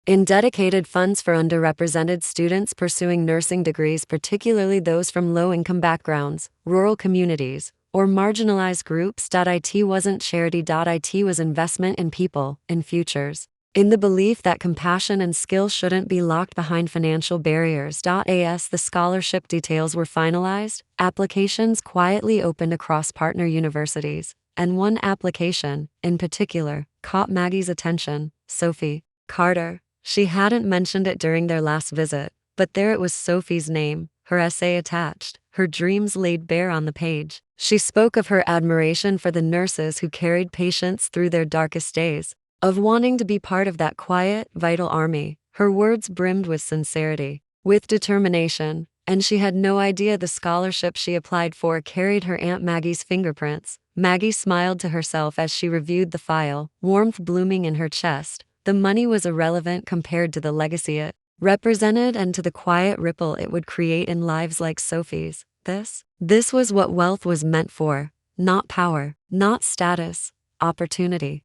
in dedicated funds for underrepresented students pursuing nursing degrees, particularly those from low-income backgrounds, rural communities, or marginalized groups. It wasn't charity. It was investment in people, in futures, in the belief that compassion and skill shouldn't be locked behind financial barriers. As the scholarship details were finalized, applications quietly opened across partner universities, and one application, in particular, caught Maggie's attention: Sophie Carter. She hadn't mentioned it during their last visit, but there it was, Sophie's name, her essay attached, her dreams laid bare on the page. She spoke of her admiration for the nurses who carried patients through their darkest days, of wanting to be part of that quiet, vital army. Her words brimmed with sincerity, with determination, and she had no idea the scholarship she applied for carried her Aunt Maggie's fingerprints. Maggie smiled to herself as she reviewed the file, warmth blooming in her chest. The money was irrelevant compared to the legacy it represented and to the quiet ripple it would create in lives like Sophie's. This was what wealth was meant for: not power, not status, opportunity.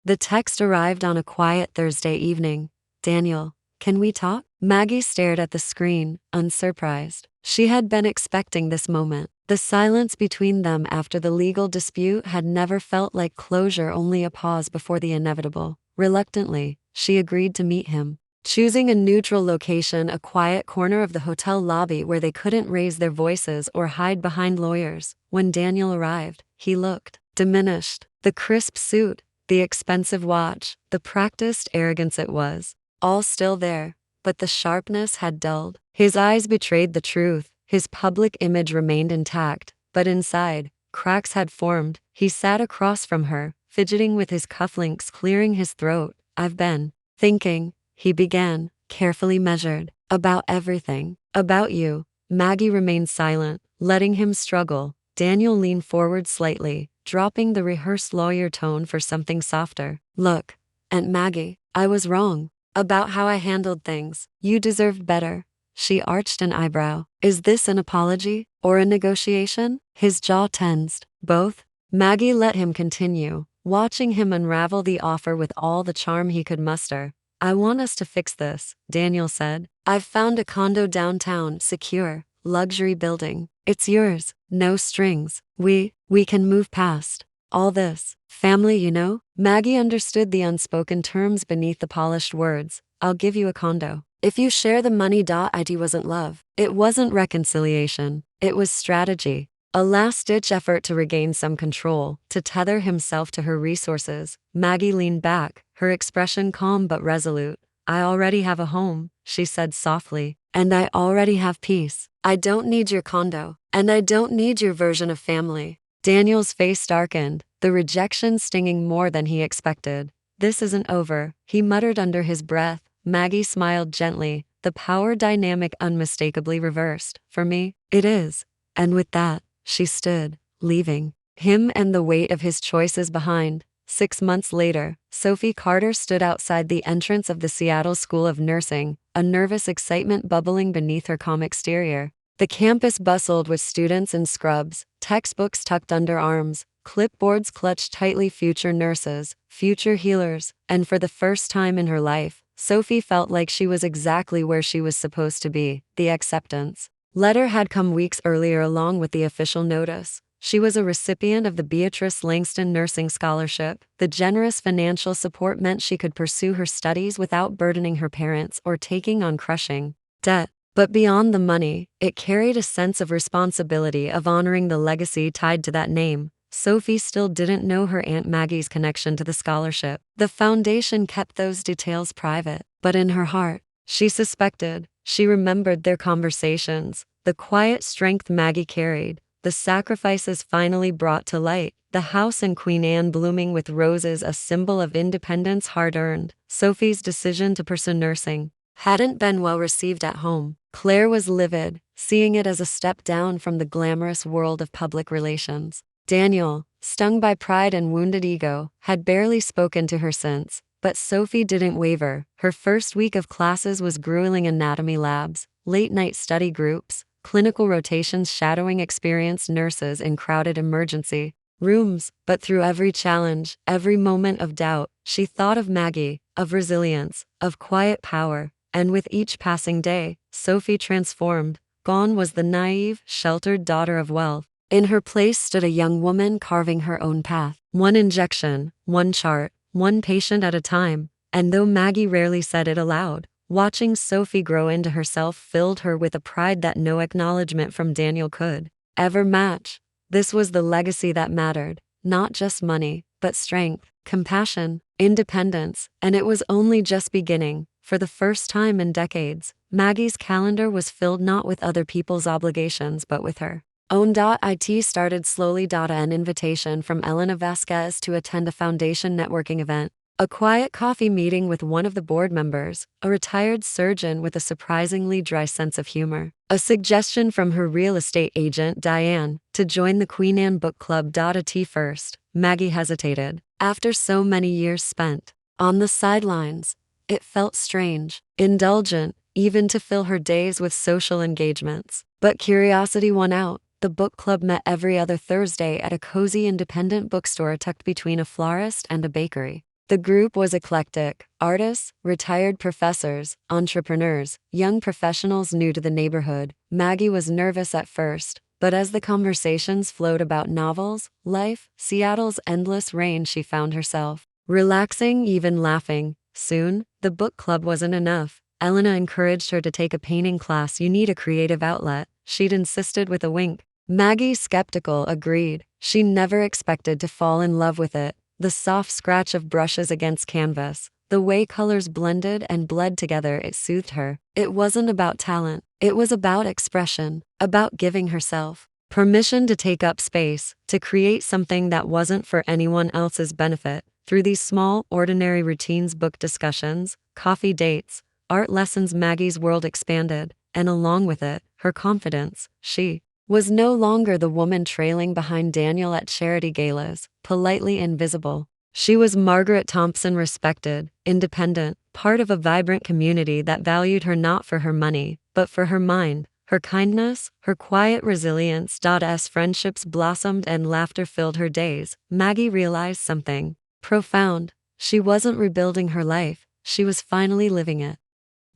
The text arrived on a quiet Thursday evening. "Daniel, can we talk?" Maggie stared at the screen, unsurprised. She had been expecting this moment. The silence between them after the legal dispute had never felt like closure, only a pause before the inevitable. Reluctantly, she agreed to meet him, choosing a neutral location, a quiet corner of the hotel lobby where they couldn't raise their voices or hide behind lawyers. When Daniel arrived, he looked diminished. The crisp suit, the expensive watch, the practiced arrogance, it was all still there, but the sharpness had dulled. His eyes betrayed the truth. His public image remained intact, but inside, cracks had formed. He sat across from her, fidgeting with his cufflinks, clearing his throat. "I've been thinking," he began, carefully measured, "about everything. About you." Maggie remained silent, letting him struggle. Daniel leaned forward slightly, dropping the rehearsed lawyer tone for something softer. "Look, Aunt Maggie, I was wrong about how I handled things. You deserved better." She arched an eyebrow. "Is this an apology or a negotiation?" His jaw tensed. "Both." Maggie let him continue, watching him unravel the offer with all the charm he could muster. "I want us to fix this," Daniel said. "I've found a condo downtown, secure, luxury building. It's yours, no strings. We can move past all this. Family, you know?" Maggie understood the unspoken terms beneath the polished words. "I'll give you a condo if you share the money." It wasn't love. It wasn't reconciliation. It was strategy. A last-ditch effort to regain some control, to tether himself to her resources. Maggie leaned back, her expression calm but resolute. "I already have a home," she said softly, "and I already have peace. I don't need your condo, and I don't need your version of family." Daniel's face darkened, the rejection stinging more than he expected. "This isn't over," he muttered under his breath. Maggie smiled gently, the power dynamic unmistakably reversed. "For me, it is." And with that, she stood, leaving him and the weight of his choices behind. 6 months later, Sophie Carter stood outside the entrance of the Seattle School of Nursing, a nervous excitement bubbling beneath her calm exterior. The campus bustled with students in scrubs, textbooks tucked under arms, clipboards clutched tightly. Future nurses, future healers, and for the first time in her life, Sophie felt like she was exactly where she was supposed to be. The acceptance letter had come weeks earlier along with the official notice. She was a recipient of the Beatrice Langston Nursing Scholarship. The generous financial support meant she could pursue her studies without burdening her parents or taking on crushing debt. But beyond the money, it carried a sense of responsibility, of honoring the legacy tied to that name. Sophie still didn't know her Aunt Maggie's connection to the scholarship. The foundation kept those details private, but in her heart, she suspected. She remembered their conversations, the quiet strength Maggie carried, the sacrifices finally brought to light. The house in Queen Anne blooming with roses, a symbol of independence hard-earned. Sophie's decision to pursue nursing hadn't been well received at home. Claire was livid, seeing it as a step down from the glamorous world of public relations. Daniel, stung by pride and wounded ego, had barely spoken to her since. But Sophie didn't waver. Her first week of classes was grueling: anatomy labs, late-night study groups, clinical rotations shadowing experienced nurses in crowded emergency rooms. But through every challenge, every moment of doubt, she thought of Maggie, of resilience, of quiet power. And with each passing day, Sophie transformed. Gone was the naive, sheltered daughter of wealth. In her place stood a young woman carving her own path. One injection, one chart, one patient at a time. And though Maggie rarely said it aloud, watching Sophie grow into herself filled her with a pride that no acknowledgement from Daniel could ever match. This was the legacy that mattered, not just money, but strength, compassion, independence, and it was only just beginning. For the first time in decades, Maggie's calendar was filled not with other people's obligations but with her own. It started slowly. An invitation from Elena Vasquez to attend a foundation networking event. A quiet coffee meeting with one of the board members, a retired surgeon with a surprisingly dry sense of humor. A suggestion from her real estate agent, Diane, to join the Queen Anne Book Club. At first, Maggie hesitated. After so many years spent on the sidelines, it felt strange, indulgent, even to fill her days with social engagements. But curiosity won out. The book club met every other Thursday at a cozy independent bookstore tucked between a florist and a bakery. The group was eclectic: artists, retired professors, entrepreneurs, young professionals new to the neighborhood. Maggie was nervous at first, but as the conversations flowed about novels, life, Seattle's endless range, she found herself relaxing, even laughing. Soon, the book club wasn't enough. Elena encouraged her to take a painting class. "You need a creative outlet," she'd insisted with a wink. Maggie, skeptical, agreed. She never expected to fall in love with it. The soft scratch of brushes against canvas, the way colors blended and bled together, it soothed her. It wasn't about talent, It was about expression, about giving herself permission to take up space, to create something that wasn't for anyone else's benefit. Through these small, ordinary routines, book discussions, coffee dates, art lessons, Maggie's world expanded, and along with it, her confidence. She was no longer the woman trailing behind Daniel at charity galas, politely invisible. She was Margaret Thompson, respected, independent, part of a vibrant community that valued her not for her money, but for her mind, her kindness, her quiet resilience. As friendships blossomed and laughter filled her days, Maggie realized something profound. She wasn't rebuilding her life, she was finally living it.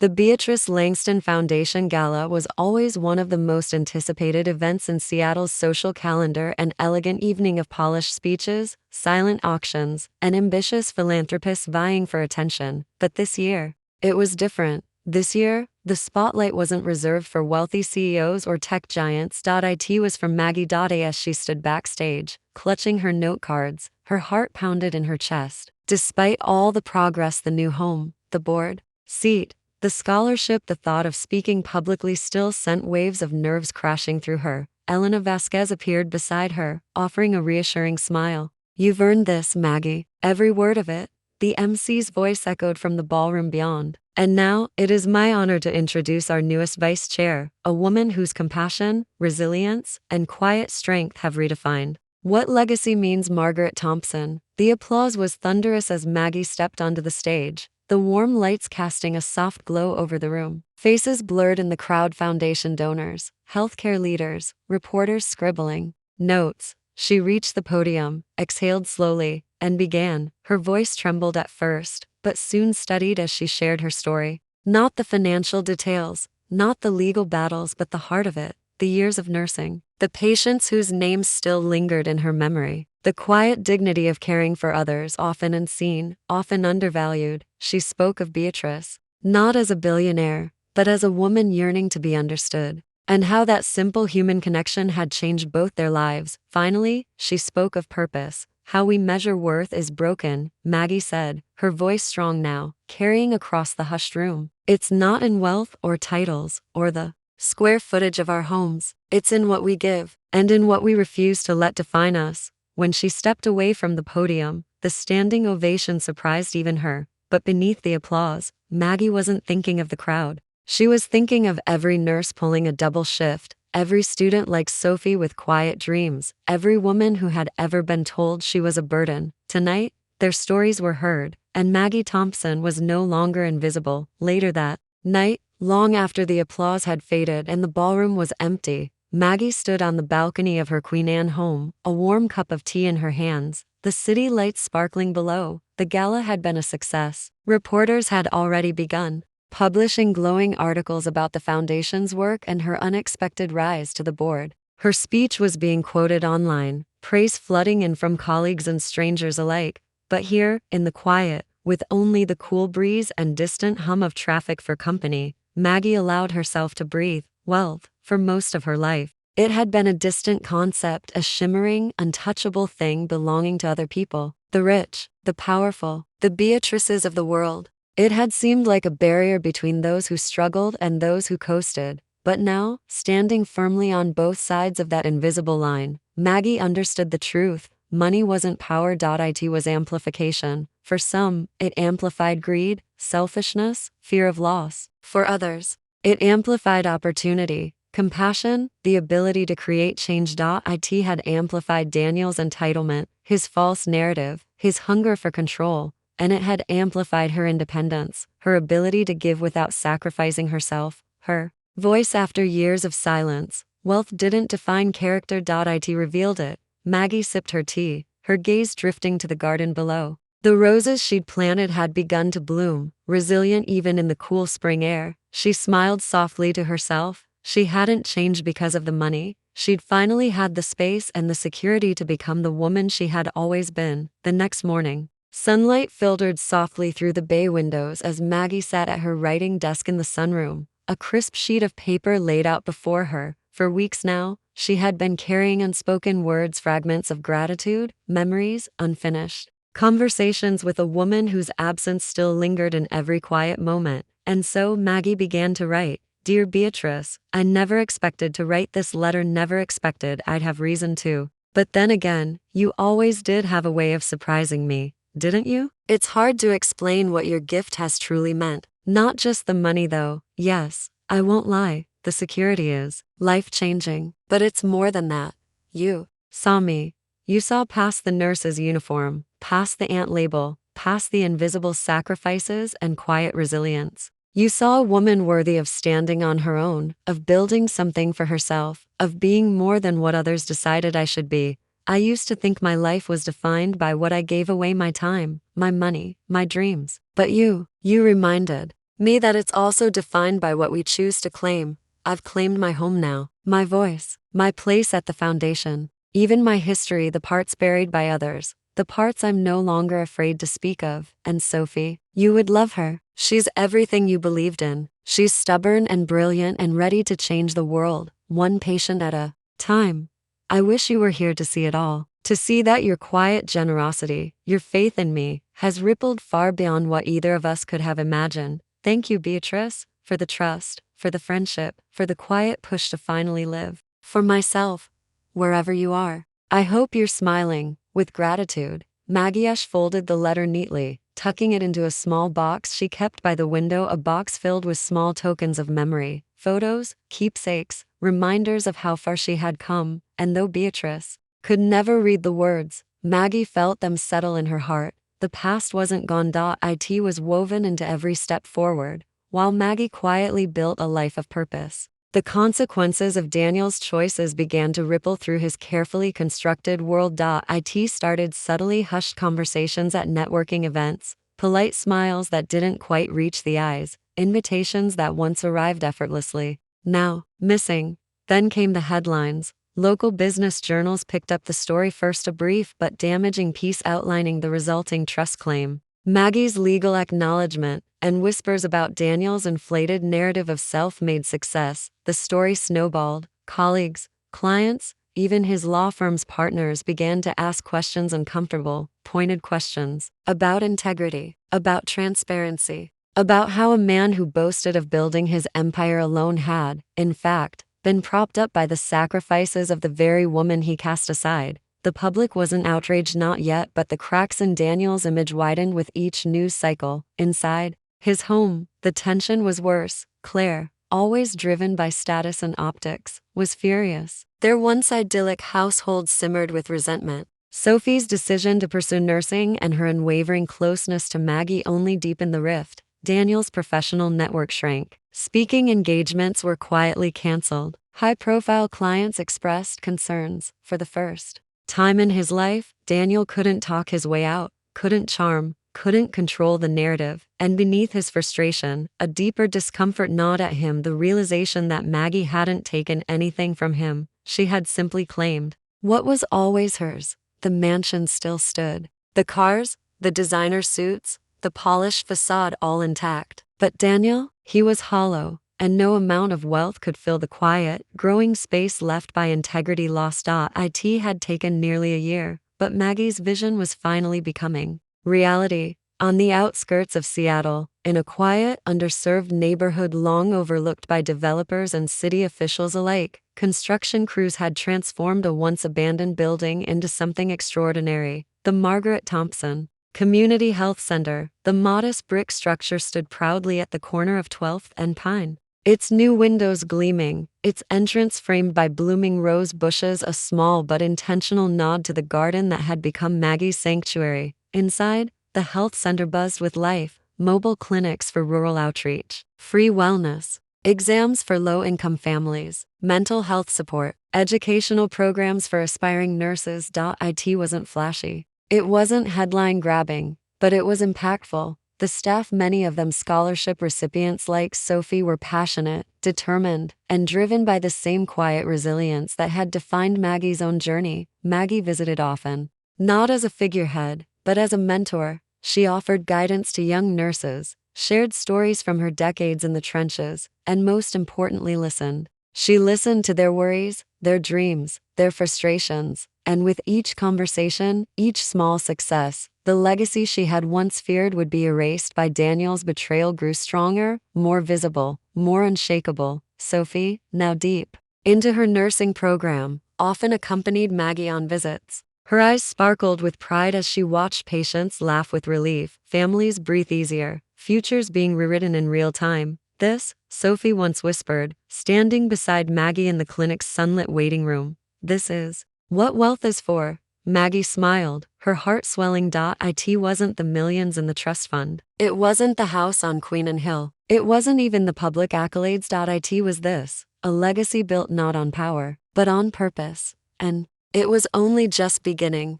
The Beatrice Langston Foundation Gala was always one of the most anticipated events in Seattle's social calendar, an elegant evening of polished speeches, silent auctions, and ambitious philanthropists vying for attention. But this year, it was different. This year, the spotlight wasn't reserved for wealthy CEOs or tech giants. It was for Maggie. As she stood backstage, clutching her note cards, her heart pounded in her chest. Despite all the progress, the new home, the board seat, the scholarship, the thought of speaking publicly still sent waves of nerves crashing through her. Elena Vasquez appeared beside her, offering a reassuring smile. "You've earned this, Maggie, every word of it," the MC's voice echoed from the ballroom beyond. "And now, it is my honor to introduce our newest vice chair, a woman whose compassion, resilience, and quiet strength have redefined what legacy means, Margaret Thompson." The applause was thunderous as Maggie stepped onto the stage, the warm lights casting a soft glow over the room. Faces blurred in the crowd, foundation donors, healthcare leaders, reporters scribbling notes. She reached the podium, exhaled slowly, and began. Her voice trembled at first, but soon steadied as she shared her story. Not the financial details, not the legal battles, but the heart of it, the years of nursing, the patients whose names still lingered in her memory, the quiet dignity of caring for others, often unseen, often undervalued. She spoke of Beatrice, not as a billionaire, but as a woman yearning to be understood, and how that simple human connection had changed both their lives. Finally, she spoke of purpose. "How we measure worth is broken," Maggie said, her voice strong now, carrying across the hushed room. "It's not in wealth or titles, or the square footage of our homes. It's in what we give, and in what we refuse to let define us." When she stepped away from the podium, the standing ovation surprised even her. But beneath the applause, Maggie wasn't thinking of the crowd. She was thinking of every nurse pulling a double shift, every student like Sophie with quiet dreams, every woman who had ever been told she was a burden. Tonight, their stories were heard, and Maggie Thompson was no longer invisible. Later that night, long after the applause had faded and the ballroom was empty, Maggie stood on the balcony of her Queen Anne home, a warm cup of tea in her hands, the city lights sparkling below. The gala had been a success. Reporters had already begun publishing glowing articles about the foundation's work and her unexpected rise to the board. Her speech was being quoted online, praise flooding in from colleagues and strangers alike. But here, in the quiet, with only the cool breeze and distant hum of traffic for company, Maggie allowed herself to breathe. Wealth, for most of her life, it had been a distant concept, a shimmering, untouchable thing belonging to other people, the rich, the powerful, the Beatrices of the world. It had seemed like a barrier between those who struggled and those who coasted. But now, standing firmly on both sides of that invisible line, Maggie understood the truth. Money wasn't power. It was amplification. For some, it amplified greed, selfishness, fear of loss. For others, it amplified opportunity, compassion, the ability to create change. It had amplified Daniel's entitlement, his false narrative, his hunger for control, and it had amplified her independence, her ability to give without sacrificing herself, her voice after years of silence. Wealth didn't define character. It revealed it. Maggie sipped her tea, her gaze drifting to the garden below. The roses she'd planted had begun to bloom, resilient even in the cool spring air. She smiled softly to herself. She hadn't changed because of the money. She'd finally had the space and the security to become the woman she had always been. The next morning, sunlight filtered softly through the bay windows as Maggie sat at her writing desk in the sunroom, a crisp sheet of paper laid out before her. For weeks now, she had been carrying unspoken words, fragments of gratitude, memories, unfinished conversations with a woman whose absence still lingered in every quiet moment. And so Maggie began to write. Dear Beatrice, I never expected to write this letter, never expected I'd have reason to. But then again, you always did have a way of surprising me, didn't you? It's hard to explain what your gift has truly meant. Not just the money though. Yes, I won't lie, the security is life-changing. But it's more than that. You saw me. You saw past the nurse's uniform, past the ant label, past the invisible sacrifices and quiet resilience. You saw a woman worthy of standing on her own, of building something for herself, of being more than what others decided I should be. I used to think my life was defined by what I gave away, my time, my money, my dreams. But you reminded me that it's also defined by what we choose to claim. I've claimed my home now, my voice, my place at the foundation, even my history, the parts buried by others, the parts I'm no longer afraid to speak of. And Sophie, you would love her. She's everything you believed in. She's stubborn and brilliant and ready to change the world, one patient at a time. I wish you were here to see it all, to see that your quiet generosity, your faith in me, has rippled far beyond what either of us could have imagined. Thank you, Beatrice, for the trust, for the friendship, for the quiet push to finally live. For myself, wherever you are, I hope you're smiling. With gratitude, Maggie folded the letter neatly, tucking it into a small box she kept by the window, a box filled with small tokens of memory, photos, keepsakes, reminders of how far she had come. And though Beatrice could never read the words, Maggie felt them settle in her heart. The past wasn't gone. It was woven into every step forward, while Maggie quietly built a life of purpose. The consequences of Daniel's choices began to ripple through his carefully constructed world. It started subtly hushed conversations at networking events, polite smiles that didn't quite reach the eyes, invitations that once arrived effortlessly. Now, missing. Then came the headlines. Local business journals picked up the story first, a brief but damaging piece outlining the resulting trust claim, Maggie's legal acknowledgement, and whispers about Daniel's inflated narrative of self-made success. The story snowballed. Colleagues, clients, even his law firm's partners began to ask questions, uncomfortable, pointed questions, about integrity, about transparency, about how a man who boasted of building his empire alone had, in fact, been propped up by the sacrifices of the very woman he cast aside. The public wasn't outraged, not yet, but the cracks in Daniel's image widened with each news cycle. Inside his home, the tension was worse. Claire, always driven by status and optics, was furious. Their once idyllic household simmered with resentment. Sophie's decision to pursue nursing and her unwavering closeness to Maggie only deepened the rift. Daniel's professional network shrank. Speaking engagements were quietly canceled. High-profile clients expressed concerns. For the first time in his life, Daniel couldn't talk his way out, couldn't charm, couldn't control the narrative. And beneath his frustration, a deeper discomfort gnawed at him, the realization that Maggie hadn't taken anything from him. She had simply claimed what was always hers. The mansion still stood. The cars, the designer suits, the polished facade, all intact. But Daniel, he was hollow, and no amount of wealth could fill the quiet, growing space left by integrity lost. It had taken nearly a year, but Maggie's vision was finally becoming reality. On the outskirts of Seattle, in a quiet, underserved neighborhood long overlooked by developers and city officials alike, construction crews had transformed a once abandoned building into something extraordinary. The Margaret Thompson Community Health Center. The modest brick structure stood proudly at the corner of 12th and Pine, its new windows gleaming, its entrance framed by blooming rose bushes, a small but intentional nod to the garden that had become Maggie's sanctuary. Inside, the health center buzzed with life, mobile clinics for rural outreach, free wellness, exams for low-income families, mental health support, educational programs for aspiring nurses. It wasn't flashy. It wasn't headline-grabbing, but it was impactful. The staff, many of them scholarship recipients like Sophie, were passionate, determined, and driven by the same quiet resilience that had defined Maggie's own journey. Maggie visited often, not as a figurehead, but as a mentor. She offered guidance to young nurses, shared stories from her decades in the trenches, and most importantly, listened. She listened to their worries, their dreams, their frustrations, and with each conversation, each small success, the legacy she had once feared would be erased by Daniel's betrayal grew stronger, more visible. more unshakable. Sophie, now deep into her nursing program, often accompanied Maggie on visits. Her eyes sparkled with pride as she watched patients laugh with relief, families breathe easier, futures being rewritten in real time. This, Sophie once whispered, standing beside Maggie in the clinic's sunlit waiting room. This is what wealth is for. Maggie smiled, her heart swelling. It wasn't the millions in the trust fund. It wasn't the house on Queen and Hill. It wasn't even the public accolades. It was this, a legacy built not on power, but on purpose. And it was only just beginning.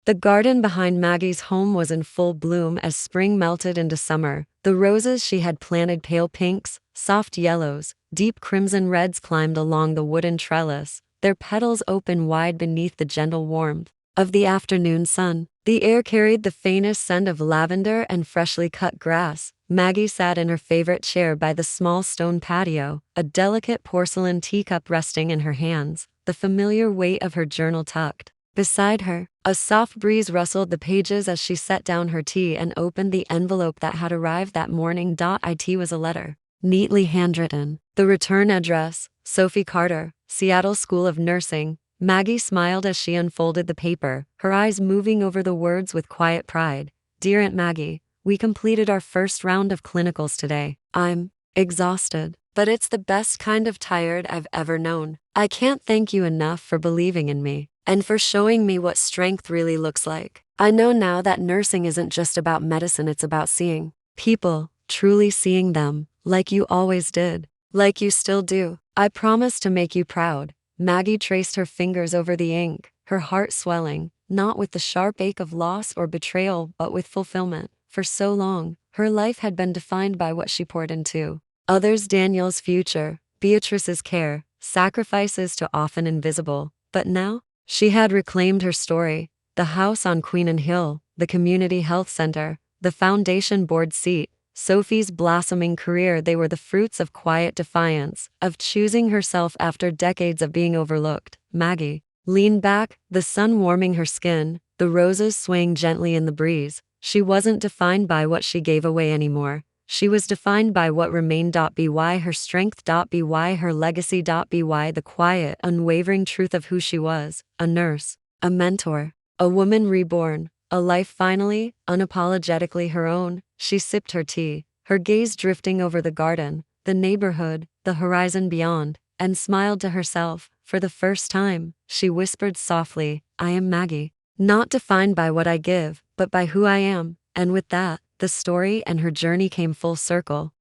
The garden behind Maggie's home was in full bloom as spring melted into summer. The roses she had planted, pale pinks, soft yellows, deep crimson reds, climbed along the wooden trellis, their petals open wide beneath the gentle warmth of the afternoon sun. The air carried the faintest scent of lavender and freshly cut grass. Maggie sat in her favorite chair by the small stone patio, a delicate porcelain teacup resting in her hands, the familiar weight of her journal tucked beside her. A soft breeze rustled the pages as she set down her tea and opened the envelope that had arrived that morning. It was a letter, neatly handwritten. The return address, Sophie Carter, Seattle School of Nursing. Maggie smiled as she unfolded the paper, her eyes moving over the words with quiet pride. Dear Aunt Maggie, we completed our first round of clinicals today. I'm exhausted, but it's the best kind of tired I've ever known. I can't thank you enough for believing in me and for showing me what strength really looks like. I know now that nursing isn't just about medicine, it's about seeing people, truly seeing them, like you always did, like you still do. I promise to make you proud. Maggie traced her fingers over the ink, her heart swelling, not with the sharp ache of loss or betrayal, but with fulfillment. For so long, her life had been defined by what she poured into others. Daniel's future, Beatrice's care, sacrifices to often invisible. But now, she had reclaimed her story. The house on Queen and Hill, the community health center, the foundation board seat, Sophie's blossoming career, they were the fruits of quiet defiance, of choosing herself after decades of being overlooked. Maggie leaned back, the sun warming her skin, the roses swaying gently in the breeze. She wasn't defined by what she gave away anymore. She was defined by what remained. By her strength. By her legacy. By the quiet, unwavering truth of who she was, a nurse, a mentor, a woman reborn, a life finally, unapologetically her own. She sipped her tea, her gaze drifting over the garden, the neighborhood, the horizon beyond, and smiled to herself. For the first time, she whispered softly, I am Maggie, not defined by what I give, but by who I am. And with that, the story and her journey came full circle.